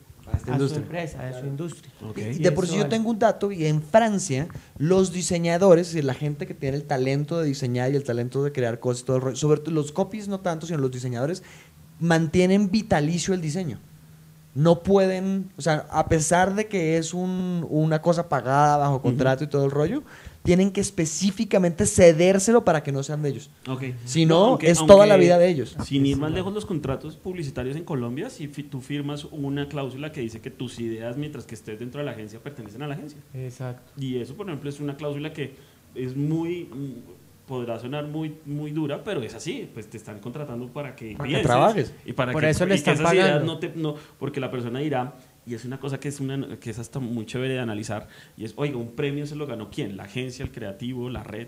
empresa, a su industria. Okay. De por sí yo tengo un dato, y en Francia los diseñadores, es decir, la gente que tiene el talento de diseñar y el talento de crear cosas, todo el rollo, sobre todo los copies no tanto, sino los diseñadores, mantienen vitalicio el diseño. No pueden, o sea, a pesar de que es una cosa pagada bajo contrato y todo el rollo, tienen que específicamente cedérselo para que no sean de ellos. Okay. Si no, es toda la vida de ellos. Sin ir más lejos, los contratos publicitarios en Colombia, si tú firmas una cláusula que dice que tus ideas, mientras que estés dentro de la agencia, pertenecen a la agencia. Exacto. Y eso, por ejemplo, es una cláusula que es podrá sonar muy dura, pero es así, pues te están contratando para que pienses, trabajes. Y para por que, eso le están esas pagando. ideas porque la persona dirá, y es una cosa que es hasta muy chévere de analizar, y es, oiga, un premio se lo ganó ¿quién? La agencia, el creativo, la red,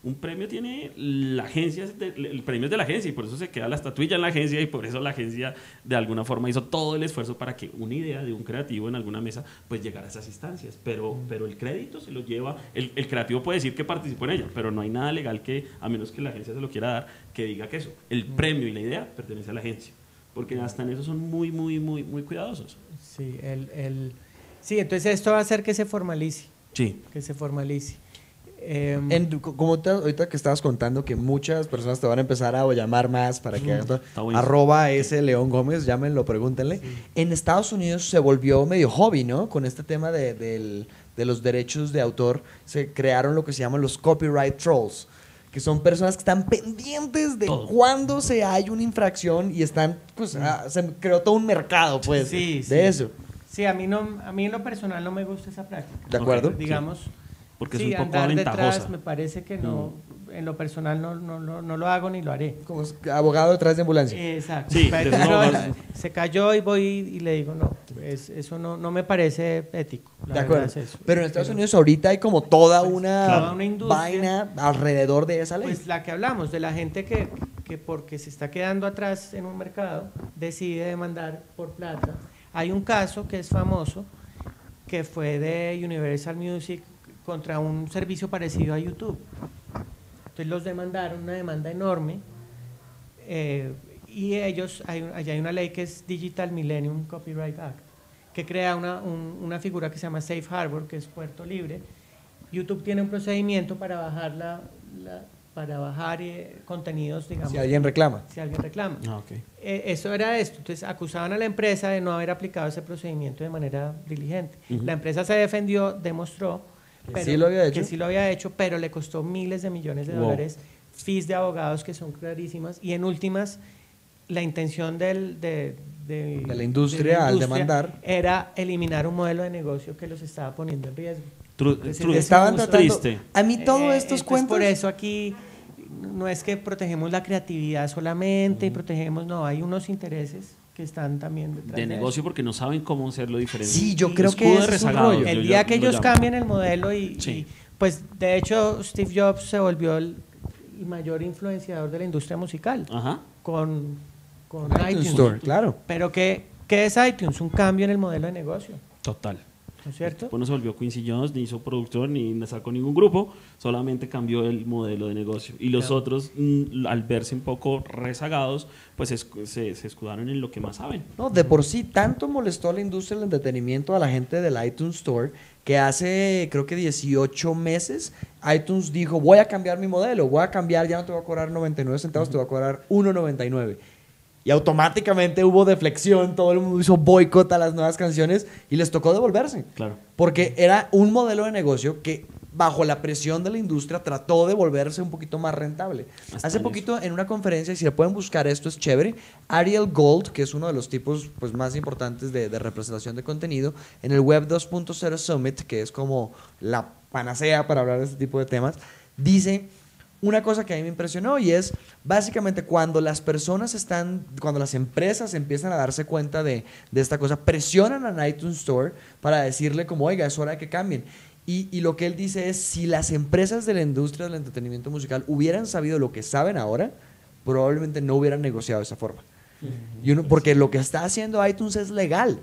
un premio tiene la agencia, el premio es de la agencia, y por eso se queda la estatuilla en la agencia, y por eso la agencia de alguna forma hizo todo el esfuerzo para que una idea de un creativo en alguna mesa pues llegara a esas instancias, pero el crédito se lo lleva, el creativo puede decir que participó en ella, pero no hay nada legal que, a menos que la agencia se lo quiera dar, que diga que eso, el premio y la idea pertenece a la agencia, porque hasta en eso son muy cuidadosos. Sí, sí, entonces esto va a hacer que se formalice. Sí. Que se formalice. Como ahorita que estabas contando que muchas personas te van a empezar a llamar más para que hagan todo, @León Gómez, llámenlo, pregúntenle. Sí. En Estados Unidos se volvió medio hobby, ¿no? Con este tema de los derechos de autor, se crearon lo que se llaman los copyright trolls, que son personas que están pendientes de cuándo se hay una infracción y están, pues, se creó todo un mercado, pues, de eso. Sí, a mí en lo personal no me gusta esa práctica. ¿De acuerdo? Digamos, porque es un poco andar ventajosa. Detrás me parece que no, en lo personal no lo hago ni lo haré. Como abogado detrás de ambulancia. Exacto. Sí, se cayó y voy y le digo, no, eso no me parece ético. De acuerdo. Pero en Estados Unidos ahorita hay como toda una vaina alrededor de esa ley. Pues la que hablamos, de la gente que porque se está quedando atrás en un mercado, decide demandar por plata. Hay un caso que es famoso, que fue de Universal Music contra un servicio parecido a YouTube. Entonces los demandaron, una demanda enorme, y allá hay una ley que es Digital Millennium Copyright Act, que crea una figura que se llama Safe Harbor, que es puerto libre. YouTube tiene un procedimiento para bajar contenidos, digamos. Si alguien reclama. Okay. Eso era esto. Entonces acusaban a la empresa de no haber aplicado ese procedimiento de manera diligente. La empresa se defendió, demostró que sí lo había hecho, pero le costó miles de millones de dólares, fees de abogados que son clarísimas, y en últimas la intención de la industria al demandar era eliminar un modelo de negocio que los estaba poniendo en riesgo. Estaban tratando. A mí todos estos cuentos. Por eso aquí no es que protegemos la creatividad solamente y protegemos, no, hay unos intereses que están también detrás de negocio, porque no saben cómo hacerlo diferente. Sí, yo creo que es un rollo. El día que ellos cambien el modelo y pues de hecho Steve Jobs se volvió el mayor influenciador de la industria musical. Ajá. con iTunes Store, claro. Pero ¿qué es iTunes? Un cambio en el modelo de negocio. Total. ¿No es cierto? Después no se volvió Quincy Jones, ni hizo productor, ni sacó ningún grupo, solamente cambió el modelo de negocio. Y los otros, al verse un poco rezagados, pues se escudaron en lo que más saben. No, de por sí, tanto molestó a la industria del entretenimiento, a la gente del iTunes Store, que hace, creo que 18 meses, iTunes dijo, voy a cambiar mi modelo, ya no te voy a cobrar 99 centavos, te voy a cobrar 1.99. Y automáticamente hubo deflexión, todo el mundo hizo boicot a las nuevas canciones y les tocó devolverse. Claro. Porque era un modelo de negocio que bajo la presión de la industria, trató de volverse un poquito más rentable. Hace poquito en una conferencia, y si le pueden buscar, esto es chévere, Ariel Gold, que es uno de los tipos pues, más importantes de representación de contenido, en el Web 2.0 Summit, que es como la panacea para hablar de este tipo de temas, dice una cosa que a mí me impresionó, y es básicamente cuando las empresas empiezan a darse cuenta de esta cosa, presionan a iTunes Store para decirle como, oiga, es hora de que cambien. Y lo que él dice es, si las empresas de la industria del entretenimiento musical hubieran sabido lo que saben ahora, probablemente no hubieran negociado de esa forma. Porque lo que está haciendo iTunes es legal,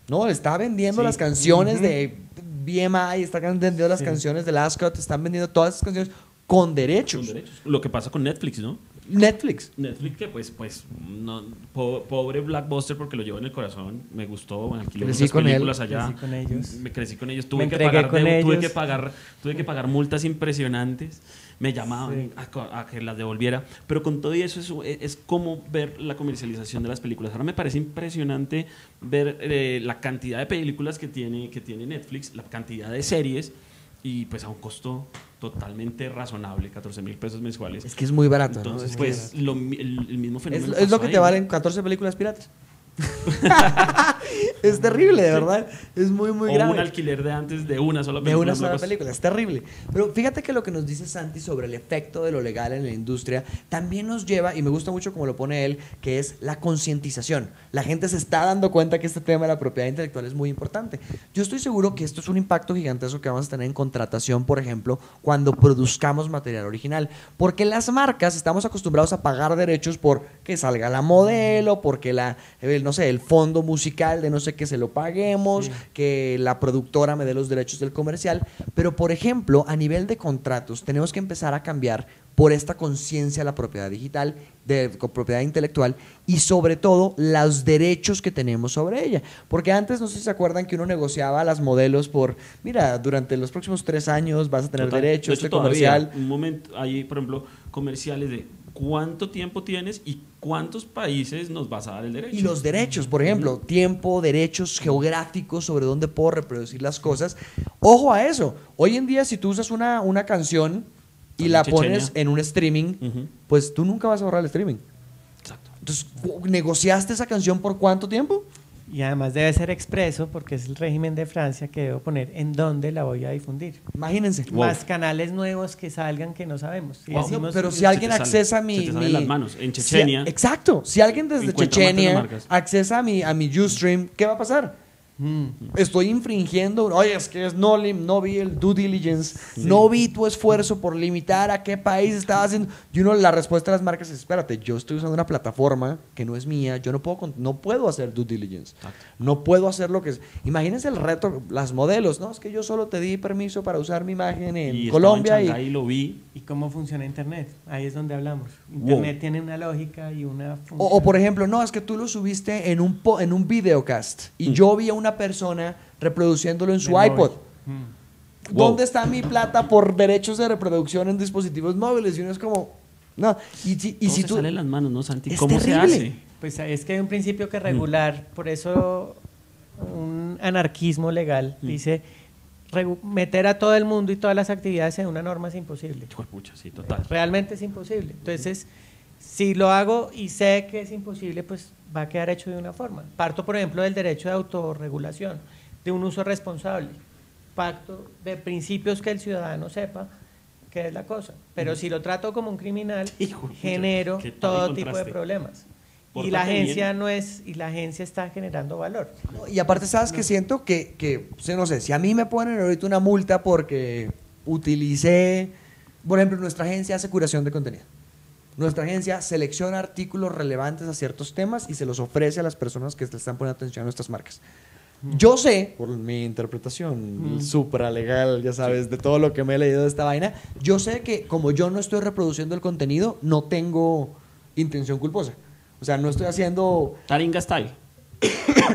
¿no? Está vendiendo las canciones de BMI, está vendiendo las canciones de Ascot, están vendiendo todas esas canciones con derechos. Lo que pasa con Netflix, ¿no? Netflix que pues no, pobre Blockbuster, porque lo llevo en el corazón, me gustó, alquilé crecí muchas con películas él. allá, Crecí con ellos. tuve que pagar multas impresionantes, me llamaban a que las devolviera, pero con todo eso es como ver la comercialización de las películas. Ahora me parece impresionante ver la cantidad de películas que tiene Netflix, la cantidad de series, y pues a un costo totalmente razonable, 14.000 pesos mensuales. Es que es muy barato. Entonces, ¿no? pues el mismo fenómeno. Es lo que te valen 14 películas piratas. Es terrible, de verdad. Es muy, muy grave. O un alquiler de antes de una sola película. De una sola película, es terrible. Pero fíjate que lo que nos dice Santi sobre el efecto de lo legal en la industria también nos lleva, y me gusta mucho como lo pone él, que es la concientización. La gente se está dando cuenta que este tema de la propiedad intelectual es muy importante. Yo estoy seguro que esto es un impacto gigantesco que vamos a tener en contratación, por ejemplo, cuando produzcamos material original. Porque las marcas estamos acostumbrados a pagar derechos por que salga la modelo, porque el fondo musical de no sé qué se lo paguemos, que la productora me dé los derechos del comercial. Pero, por ejemplo, a nivel de contratos, tenemos que empezar a cambiar por esta conciencia de la propiedad digital, de propiedad intelectual, y sobre todo los derechos que tenemos sobre ella. Porque antes, no sé si se acuerdan que uno negociaba las modelos por, mira, durante los próximos 3 años vas a tener derechos de comercial. Un momento, hay, por ejemplo, comerciales de cuánto tiempo tienes y cuántos países nos vas a dar el derecho. Y los derechos, por ejemplo, tiempo, derechos geográficos sobre dónde puedo reproducir las cosas. Ojo a eso. Hoy en día, si tú usas una canción y la pones en un streaming, pues tú nunca vas a ahorrar el streaming. Exacto. Entonces, ¿negociaste esa canción por cuánto tiempo? Y además debe ser expreso, porque es el régimen de Francia que debo poner en dónde la voy a difundir. Imagínense. Más canales nuevos que salgan que no sabemos. Si decimos, no, pero si alguien accesa a mi... Se te sale las manos. En Chechenia. Exacto. Si alguien desde Chechenia accesa a mi Ustream, ¿qué va a pasar? Estoy infringiendo. Oye, es que no vi el due diligence, no vi tu esfuerzo por limitar a qué país estaba haciendo. Y la respuesta de las marcas es: espérate, yo estoy usando una plataforma que no es mía, yo no puedo hacer due diligence. Exacto. No puedo hacer lo que es. Imagínense el reto, las modelos, ¿no? Es que yo solo te di permiso para usar mi imagen en Colombia. Y lo vi. ¿Y cómo funciona Internet? Ahí es donde hablamos. Internet tiene una lógica y una función. O por ejemplo, no, es que tú lo subiste en un videocast y yo vi a una persona reproduciéndolo en su iPod. ¿Dónde está mi plata por derechos de reproducción en dispositivos móviles? Y uno es como, no. Y si tú... sale en las manos, ¿no, Santi? ¿Cómo se hace? Pues es que hay un principio que regular, por eso un anarquismo legal dice meter a todo el mundo y todas las actividades en una norma es imposible. Pucha, sí, total. Realmente es imposible. Entonces, si lo hago y sé que es imposible, pues va a quedar hecho de una forma. Parto, por ejemplo, del derecho de autorregulación, de un uso responsable, pacto de principios que el ciudadano sepa qué es la cosa. Pero si lo trato como un criminal, genero todo tipo de problemas. Y la agencia y la agencia está generando valor. Y aparte, ¿sabes qué siento? Que no sé, si a mí me ponen ahorita una multa porque utilicé, por ejemplo, nuestra agencia hace curación de contenido. Nuestra agencia selecciona artículos relevantes a ciertos temas y se los ofrece a las personas que le están poniendo atención a nuestras marcas. Yo sé, por mi interpretación supralegal, ya sabes, de todo lo que me he leído de esta vaina, yo sé que como yo no estoy reproduciendo el contenido, no tengo intención culposa. O sea, no estoy haciendo... Taringa style.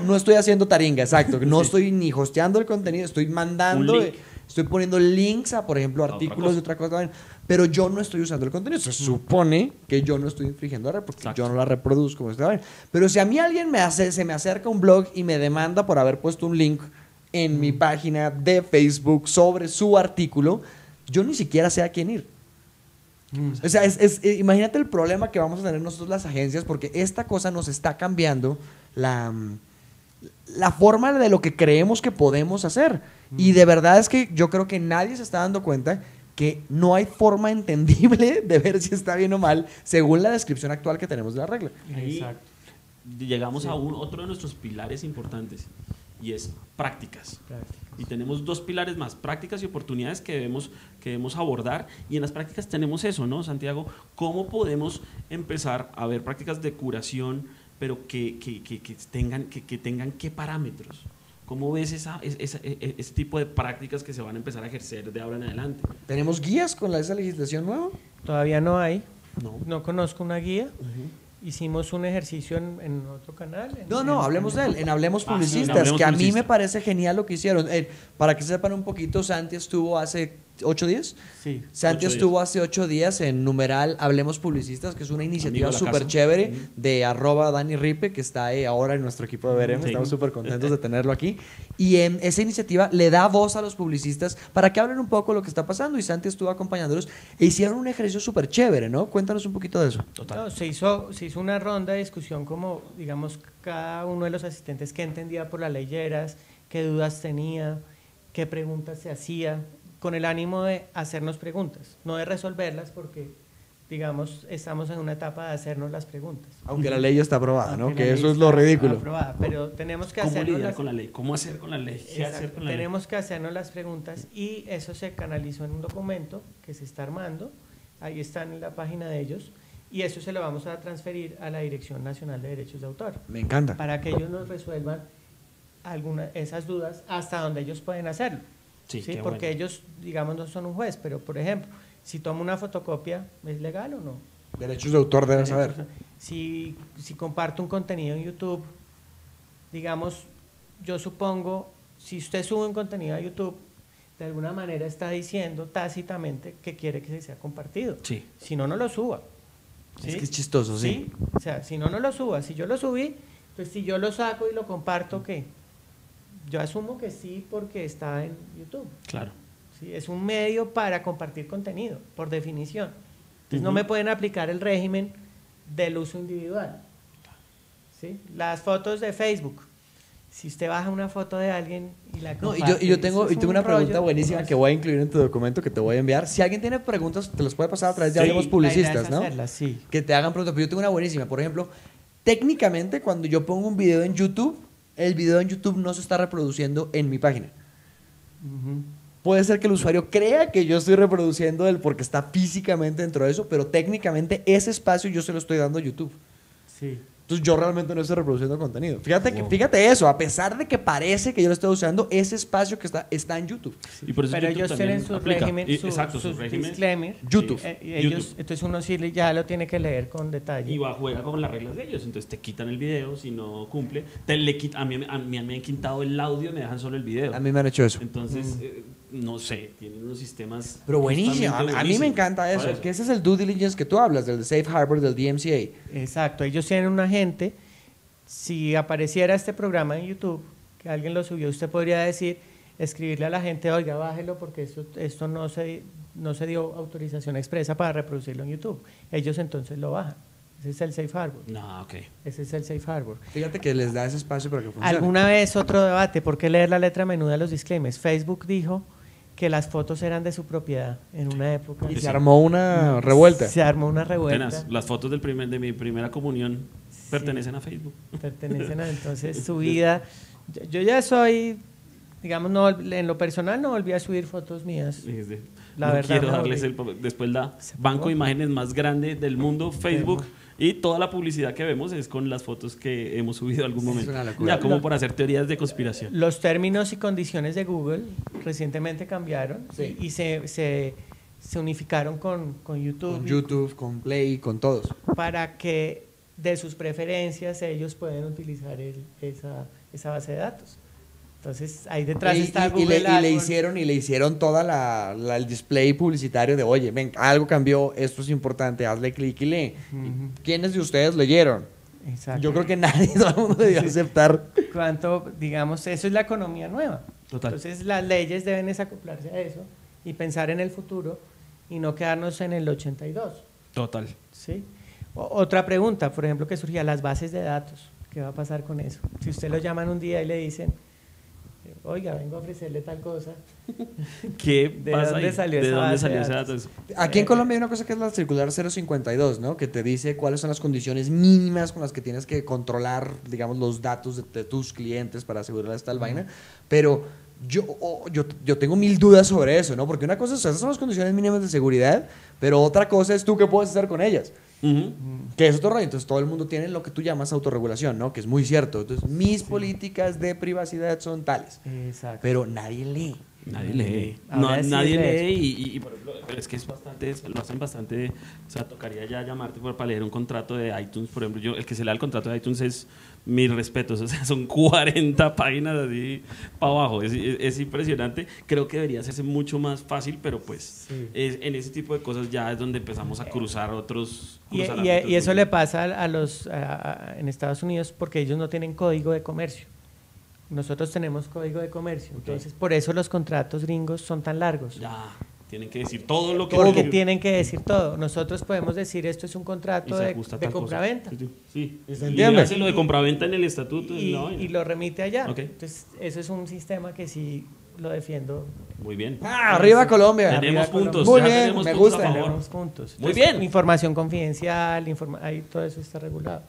No estoy haciendo taringa, exacto. No estoy ni hosteando el contenido, estoy mandando... Estoy poniendo links a, por ejemplo, artículos de otra cosa. Pero yo no estoy usando el contenido. Se supone que yo no estoy infringiendo la porque yo no la reproduzco. Pero si a mí alguien se me acerca a un blog y me demanda por haber puesto un link en mi página de Facebook sobre su artículo, yo ni siquiera sé a quién ir. O sea, imagínate el problema que vamos a tener nosotros las agencias, porque esta cosa nos está cambiando la forma de lo que creemos que podemos hacer. Y de verdad es que yo creo que nadie se está dando cuenta que no hay forma entendible de ver si está bien o mal según la descripción actual que tenemos de la regla. Ahí llegamos a otro de nuestros pilares importantes, y es prácticas. Y tenemos dos pilares más, prácticas y oportunidades que debemos abordar. Y en las prácticas tenemos eso, ¿no, Santiago? ¿Cómo podemos empezar a ver prácticas de curación, pero que tengan qué parámetros? ¿Cómo ves ese tipo de prácticas que se van a empezar a ejercer de ahora en adelante? ¿Tenemos guías con esa legislación nueva? Todavía no hay. No. No conozco una guía. Hicimos un ejercicio en otro canal. Hablemos de él, en Hablemos Publicistas, en Hablemos que a mí Publicistas. me parece genial lo que hicieron. Para que sepan un poquito, Santi estuvo hace 8 días. Sí. Santi 8 días. estuvo hace 8 días en numeral Hablemos Publicistas, que es una iniciativa Amigo de la súper casa. chévere de @Dani Ripe, que está ahora en nuestro equipo de Veremos. Sí. Estamos súper contentos de tenerlo aquí. Y esa iniciativa le da voz a los publicistas para que hablen un poco de lo que está pasando. Y Santi estuvo acompañándolos e hicieron un ejercicio súper chévere, ¿no? Cuéntanos un poquito de eso. No, se hizo una ronda de discusión como, digamos, cada uno de los asistentes qué entendía por las leyeras, qué dudas tenía, qué preguntas se hacía, con el ánimo de hacernos preguntas, no de resolverlas porque, digamos, estamos en una etapa de hacernos las preguntas. Aunque la ley ya está aprobada, ¿no? Aunque la Que ley eso es lo está ridículo. aprobada, pero tenemos que ¿Cómo hacernos lidiar las, con la ley? ¿Cómo hacer con la ley? ¿Qué exacto, hacer con la ley? tenemos que hacernos las preguntas y eso se canalizó en un documento que se está armando, ahí está en la página de ellos, y eso se lo vamos a transferir a la Dirección Nacional de Derechos de Autor Me encanta. para que ellos nos resuelvan esas dudas hasta donde ellos pueden hacerlo. Sí, ¿sí? qué Porque bueno. ellos, digamos, no son un juez, pero por ejemplo, si tomo una fotocopia, ¿es legal o no? Derechos de autor deben saber. Si comparto un contenido en YouTube, digamos, yo supongo, si usted sube un contenido a YouTube, de alguna manera está diciendo tácitamente que quiere que sea compartido. Sí. Si no, no lo suba. ¿sí? Es que es chistoso, sí. O sea, si no, no lo suba. Si yo lo subí, pues si yo lo saco y lo comparto, ¿qué? Yo asumo que sí porque está en YouTube. Claro. ¿sí? Es un medio para compartir contenido, por definición. Entonces no me pueden aplicar el régimen del uso individual. ¿sí? Las fotos de Facebook. Si usted baja una foto de alguien y la No, comparte, y yo tengo eso es una un pregunta rollo. buenísima que voy a incluir en tu documento que te voy a enviar. Si alguien tiene preguntas, te los puede pasar a través de Sí, Hablemos la Publicistas, idea es ¿no? hacerlas, sí. Que te hagan preguntas. Pero yo tengo una buenísima. Por ejemplo, técnicamente, cuando yo pongo un video en YouTube, el video en YouTube no se está reproduciendo en mi página. Ujú. Puede ser que el usuario crea que yo estoy reproduciendo él porque está físicamente dentro de eso, pero técnicamente ese espacio yo se lo estoy dando a YouTube. Sí. Entonces yo realmente no estoy reproduciendo contenido. Fíjate eso, a pesar de que parece que yo lo estoy usando, ese espacio que está en YouTube. Y por eso Pero YouTube ellos también tienen su aplica. régimen, Exacto, su su régimen. disclaimer. YouTube. Ellos, entonces uno sí ya lo tiene que leer con detalle. Y juega con las reglas de ellos. Entonces te quitan el video si no cumple. A mí me han quitado el audio y me dejan solo el video. A mí me han hecho eso. Entonces, no sé, tienen unos sistemas. Pero buenísimo, a mí me buenísimos. encanta eso. Por Que ese es el due diligence que tú hablas, del Safe Harbor, del DMCA. Exacto, ellos tienen un agente. Si apareciera este programa en YouTube, que alguien lo subió, usted podría decir, escribirle a la gente, oiga, bájelo porque esto no se dio autorización expresa para reproducirlo en YouTube. Ellos entonces lo bajan. Ese es el Safe Harbor. No, ok. Ese es el Safe Harbor. Fíjate que les da ese espacio para que funcione. Alguna vez otro debate, ¿por qué leer la letra menuda de los disclaimers? Facebook dijo que las fotos eran de su propiedad en una época. Y se armó una revuelta. Se armó una revuelta. Tenaz, las fotos de mi primera comunión pertenecen a Facebook. Pertenecen a entonces su vida. Yo ya soy, digamos, no, en lo personal no volví a subir fotos mías. La No verdad, quiero no, darles después la banco de imágenes más grande del mundo, Facebook, y toda la publicidad que vemos es con las fotos que hemos subido en algún momento. una locura. Ya como por hacer teorías de conspiración. Los términos y condiciones de Google recientemente cambiaron Sí. y se unificaron con YouTube, Con YouTube, con Play, con todos. para que de sus preferencias ellos pueden utilizar esa base de datos. Entonces ahí detrás está Google y le hicieron toda el display publicitario de, oye, ven, algo cambió, esto es importante, hazle clic y lee. ¿Quiénes de ustedes leyeron? Exacto. Yo creo que nadie, todo el mundo debió aceptar. Cuánto, digamos, eso es la economía nueva. Total. Entonces las leyes deben acoplarse a eso y pensar en el futuro y no quedarnos en el 82. Total. ¿Sí? Otra pregunta, por ejemplo, que surgía, las bases de datos. ¿Qué va a pasar con eso? Si usted lo llaman un día y le dicen, oiga, vengo a ofrecerle tal cosa. ¿Qué ¿De pasa dónde ahí? salió ¿De esa dónde base salió de ese datos? dato? Aquí en Colombia hay una cosa que es la circular 052, ¿no? Que te dice cuáles son las condiciones mínimas con las que tienes que controlar, digamos, los datos de tus clientes para asegurar tal vaina. Pero yo tengo mil dudas sobre eso, ¿no? Porque una cosa es, esas son las condiciones mínimas de seguridad, pero otra cosa es tú qué puedes hacer con ellas. Que es otro rollo. Entonces todo el mundo tiene lo que tú llamas autorregulación, ¿no? Que es muy cierto. Entonces mis políticas de privacidad son tales. Exacto. Pero nadie lee. Nadie lee. Ahora sí Nadie lees. lee y por ejemplo, pero es que es bastante, lo hacen bastante, o sea, tocaría ya llamarte para leer un contrato de iTunes, por ejemplo, el que se lea el contrato de iTunes es mis respetos, o sea, son 40 páginas así para abajo, es impresionante, creo que debería hacerse mucho más fácil, pero pues Sí. en ese tipo de cosas ya es donde empezamos a cruzar otros... Y cruzar ámbitos eso muy- le pasa en Estados Unidos porque ellos no tienen código de comercio. Nosotros tenemos código de comercio, entonces por eso los contratos gringos son tan largos. Ya, tienen que decir todo lo que... Porque tienen que decir todo. Nosotros podemos decir esto es un y contrato se de ajusta a tal cosa. compraventa. Sí, ¿Se y entiende? hace lo de compraventa en el estatuto. Y lo remite allá. Ok. Entonces, eso es un sistema que sí lo defiendo. Muy bien. Arriba Colombia. Tenemos Arriba puntos. Muy ya bien, tenemos me puntos gusta. a favor. Tenemos puntos. Muy Entonces, bien. Información confidencial, ahí todo eso está regulado.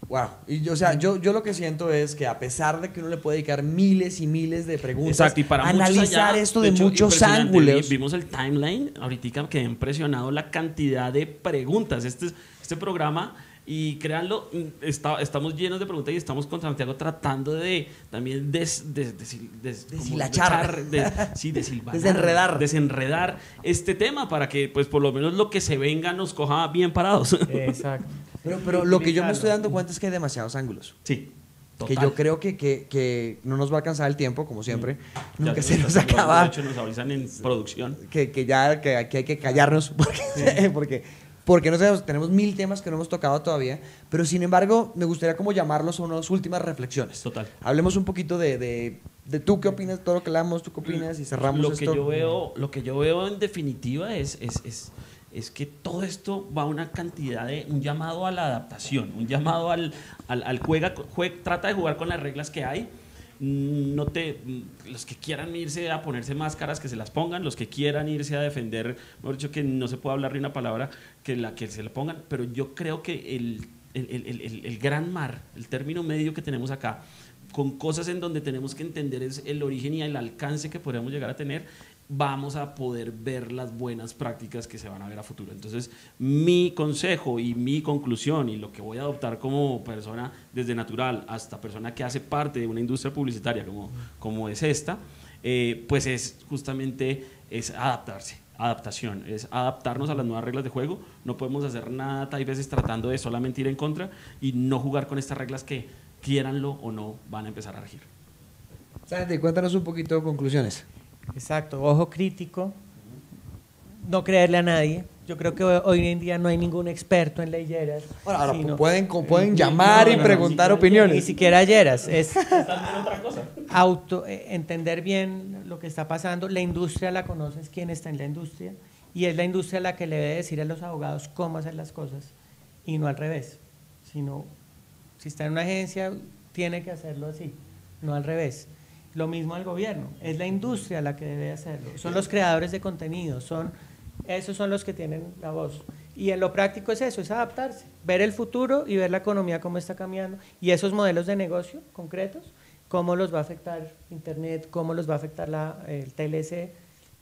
Wow. Y yo, o sea, yo lo que siento es que a pesar de que uno le puede dedicar miles y miles de preguntas, Exacto, y para muchos analizar allá, esto de hecho, muchos impresionante. ángulos. Vimos el timeline, ahorita quedé impresionado la cantidad de preguntas. Este programa, y créanlo, estamos llenos de preguntas y estamos con Santiago tratando de también Deshilachar. desilvanar, desenredar este tema para que pues por lo menos lo que se venga nos coja bien parados. Exacto. Pero lo que yo me estoy dando cuenta es que hay demasiados ángulos. Sí. Que yo creo que no nos va a alcanzar el tiempo, como siempre. Nunca Ya se nos acaba. De hecho, nos avisan en producción. Que aquí hay que callarnos. Porque no sabemos, tenemos mil temas que no hemos tocado todavía. Pero sin embargo, me gustaría como llamarlos a unas últimas reflexiones. Total. Hablemos un poquito de tú qué opinas, de todo lo que hablamos, tú qué opinas y cerramos Lo esto. que yo veo en definitiva es que todo esto va a una cantidad de un llamado a la adaptación, un llamado al trata de jugar con las reglas que hay. Los que quieran irse a ponerse máscaras, que se las pongan, los que quieran irse a defender, mejor dicho, que no se puede hablar ni una palabra, que se la pongan, pero yo creo que el gran mar, el término medio que tenemos acá, con cosas en donde tenemos que entender es el origen y el alcance que podríamos llegar a tener, vamos a poder ver las buenas prácticas que se van a ver a futuro. Entonces, mi consejo y mi conclusión y lo que voy a adoptar como persona, desde natural hasta persona que hace parte de una industria publicitaria como es esta, pues es justamente adaptación, es adaptarnos a las nuevas reglas de juego. No podemos hacer nada, tal veces tratando de solamente ir en contra y no jugar con estas reglas que, quieranlo o no, van a empezar a regir. Santi, cuéntanos un poquito de conclusiones. Exacto, ojo crítico, no creerle a nadie. Yo creo que hoy en día no hay ningún experto en leyeras. Ahora sino- pueden llamar y preguntar opiniones. Ni siquiera ayeras, es entender bien lo que está pasando. La industria la conoces, quién está en la industria, y es la industria la que le debe decir a los abogados cómo hacer las cosas, y no al revés, sino si está en una agencia tiene que hacerlo así, no al revés. Lo mismo al gobierno, es la industria la que debe hacerlo, son los creadores de contenido, esos son los que tienen la voz. Y en lo práctico es eso, es adaptarse, ver el futuro y ver la economía cómo está cambiando y esos modelos de negocio concretos, cómo los va a afectar Internet, cómo los va a afectar el TLC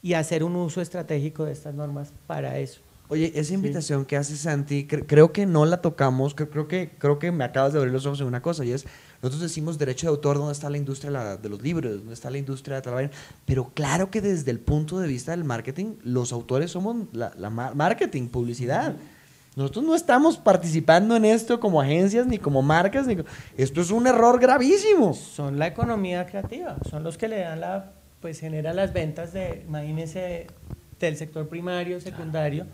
y hacer un uso estratégico de estas normas para eso. Oye, esa invitación que hace Santi, creo que no la tocamos, creo que me acabas de abrir los ojos en una cosa, y es, nosotros decimos derecho de autor, ¿dónde está la industria de los libros? ¿Dónde está la industria de tal vaina? Pero claro que desde el punto de vista del marketing, los autores somos la marketing, publicidad. Nosotros no estamos participando en esto como agencias, ni como marcas, esto es un error gravísimo. Son la economía creativa, son los que le dan pues generan las ventas imagínense, del sector primario, secundario.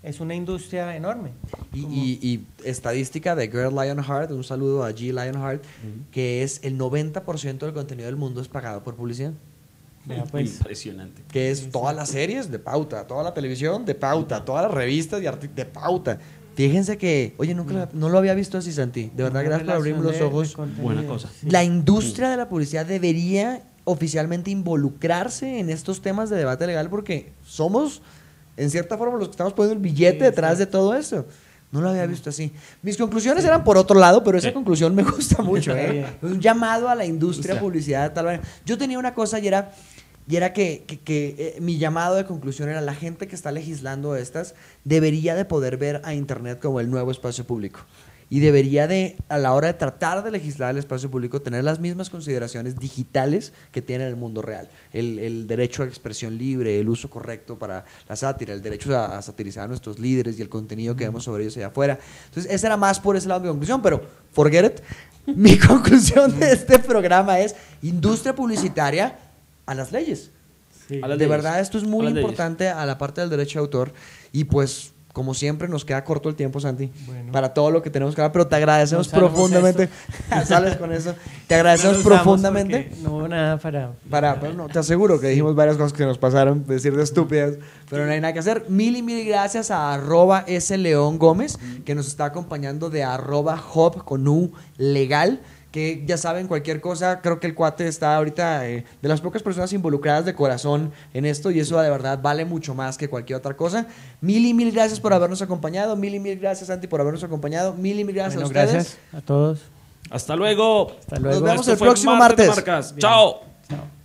Es una industria enorme. Y estadística de Girl Lionheart, un saludo a G. Lionheart, que es el 90% del contenido del mundo es pagado por publicidad. Pues. Impresionante. Que es todas las series de pauta, toda la televisión de pauta, todas las revistas de pauta. Fíjense que, oye, no lo había visto así, Santi. De verdad, gracias por abrirme los ojos. Buena cosa. Sí. La industria de la publicidad debería oficialmente involucrarse en estos temas de debate legal porque somos, en cierta forma, los que estamos poniendo el billete detrás de todo eso. No lo había visto así. Mis conclusiones eran por otro lado, pero esa conclusión me gusta mucho. Un llamado a la industria de publicidad de tal manera. Yo tenía una cosa y era que mi llamado de conclusión era la gente que está legislando estas debería de poder ver a Internet como el nuevo espacio público. Y debería de, a la hora de tratar de legislar el espacio público, tener las mismas consideraciones digitales que tiene el mundo real. El derecho a expresión libre, el uso correcto para la sátira, el derecho a satirizar a nuestros líderes y el contenido que vemos sobre ellos allá afuera. Entonces, esa era más por ese lado mi conclusión, pero forget it. Mi conclusión de este programa es industria publicitaria a las leyes. Sí. A las De leyes. verdad, esto es muy A las importante a la parte del derecho de autor y pues... Como siempre, nos queda corto el tiempo, Santi, Bueno. para todo lo que tenemos que hablar, pero te agradecemos No salvamos profundamente. Sales con eso. Te agradecemos profundamente. No hubo nada Pero no, te aseguro que dijimos varias cosas que nos pasaron, decir de estúpidas, pero no hay nada que hacer. Mil gracias a @sleongomez, que nos está acompañando de @hub con U legal. Que ya saben, cualquier cosa, creo que el cuate está ahorita de las pocas personas involucradas de corazón en esto y eso de verdad vale mucho más que cualquier otra cosa. Mil gracias por habernos acompañado, mil gracias, Santi, por habernos acompañado, mil gracias a ustedes. Gracias a todos. Hasta luego. Hasta luego. Nos vemos Esto el fue próximo Martes de martes. Marcas. Bien. Chao. Chao.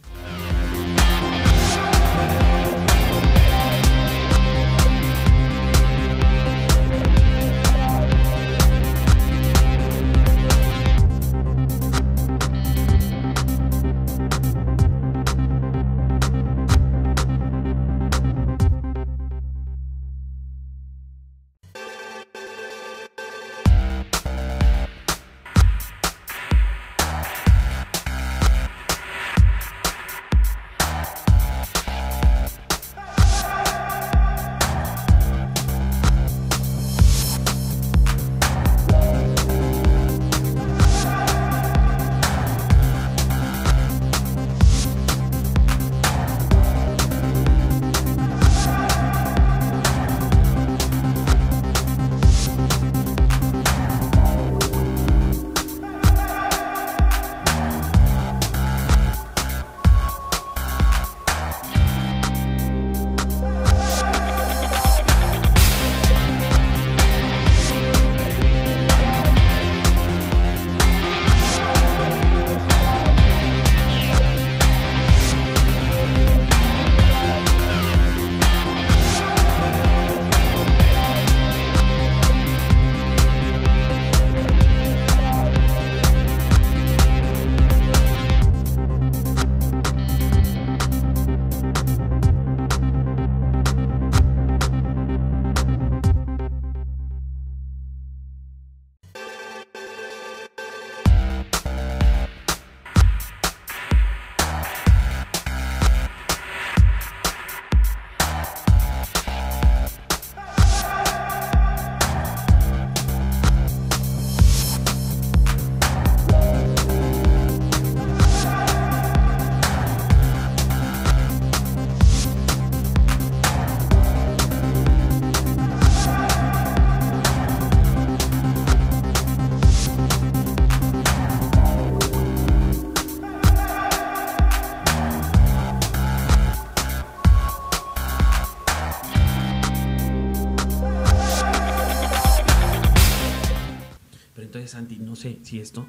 Santi, no sé si esto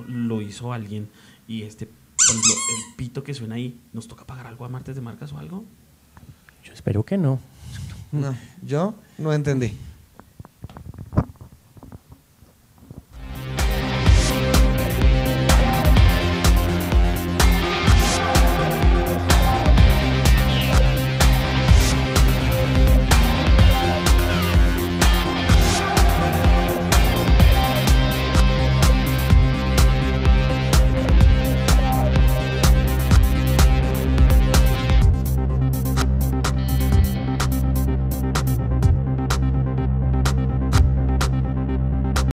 lo hizo alguien y por ejemplo, el pito que suena ahí, ¿nos toca pagar algo a Martes de Marcas o algo? Yo espero que no. No, yo no entendí.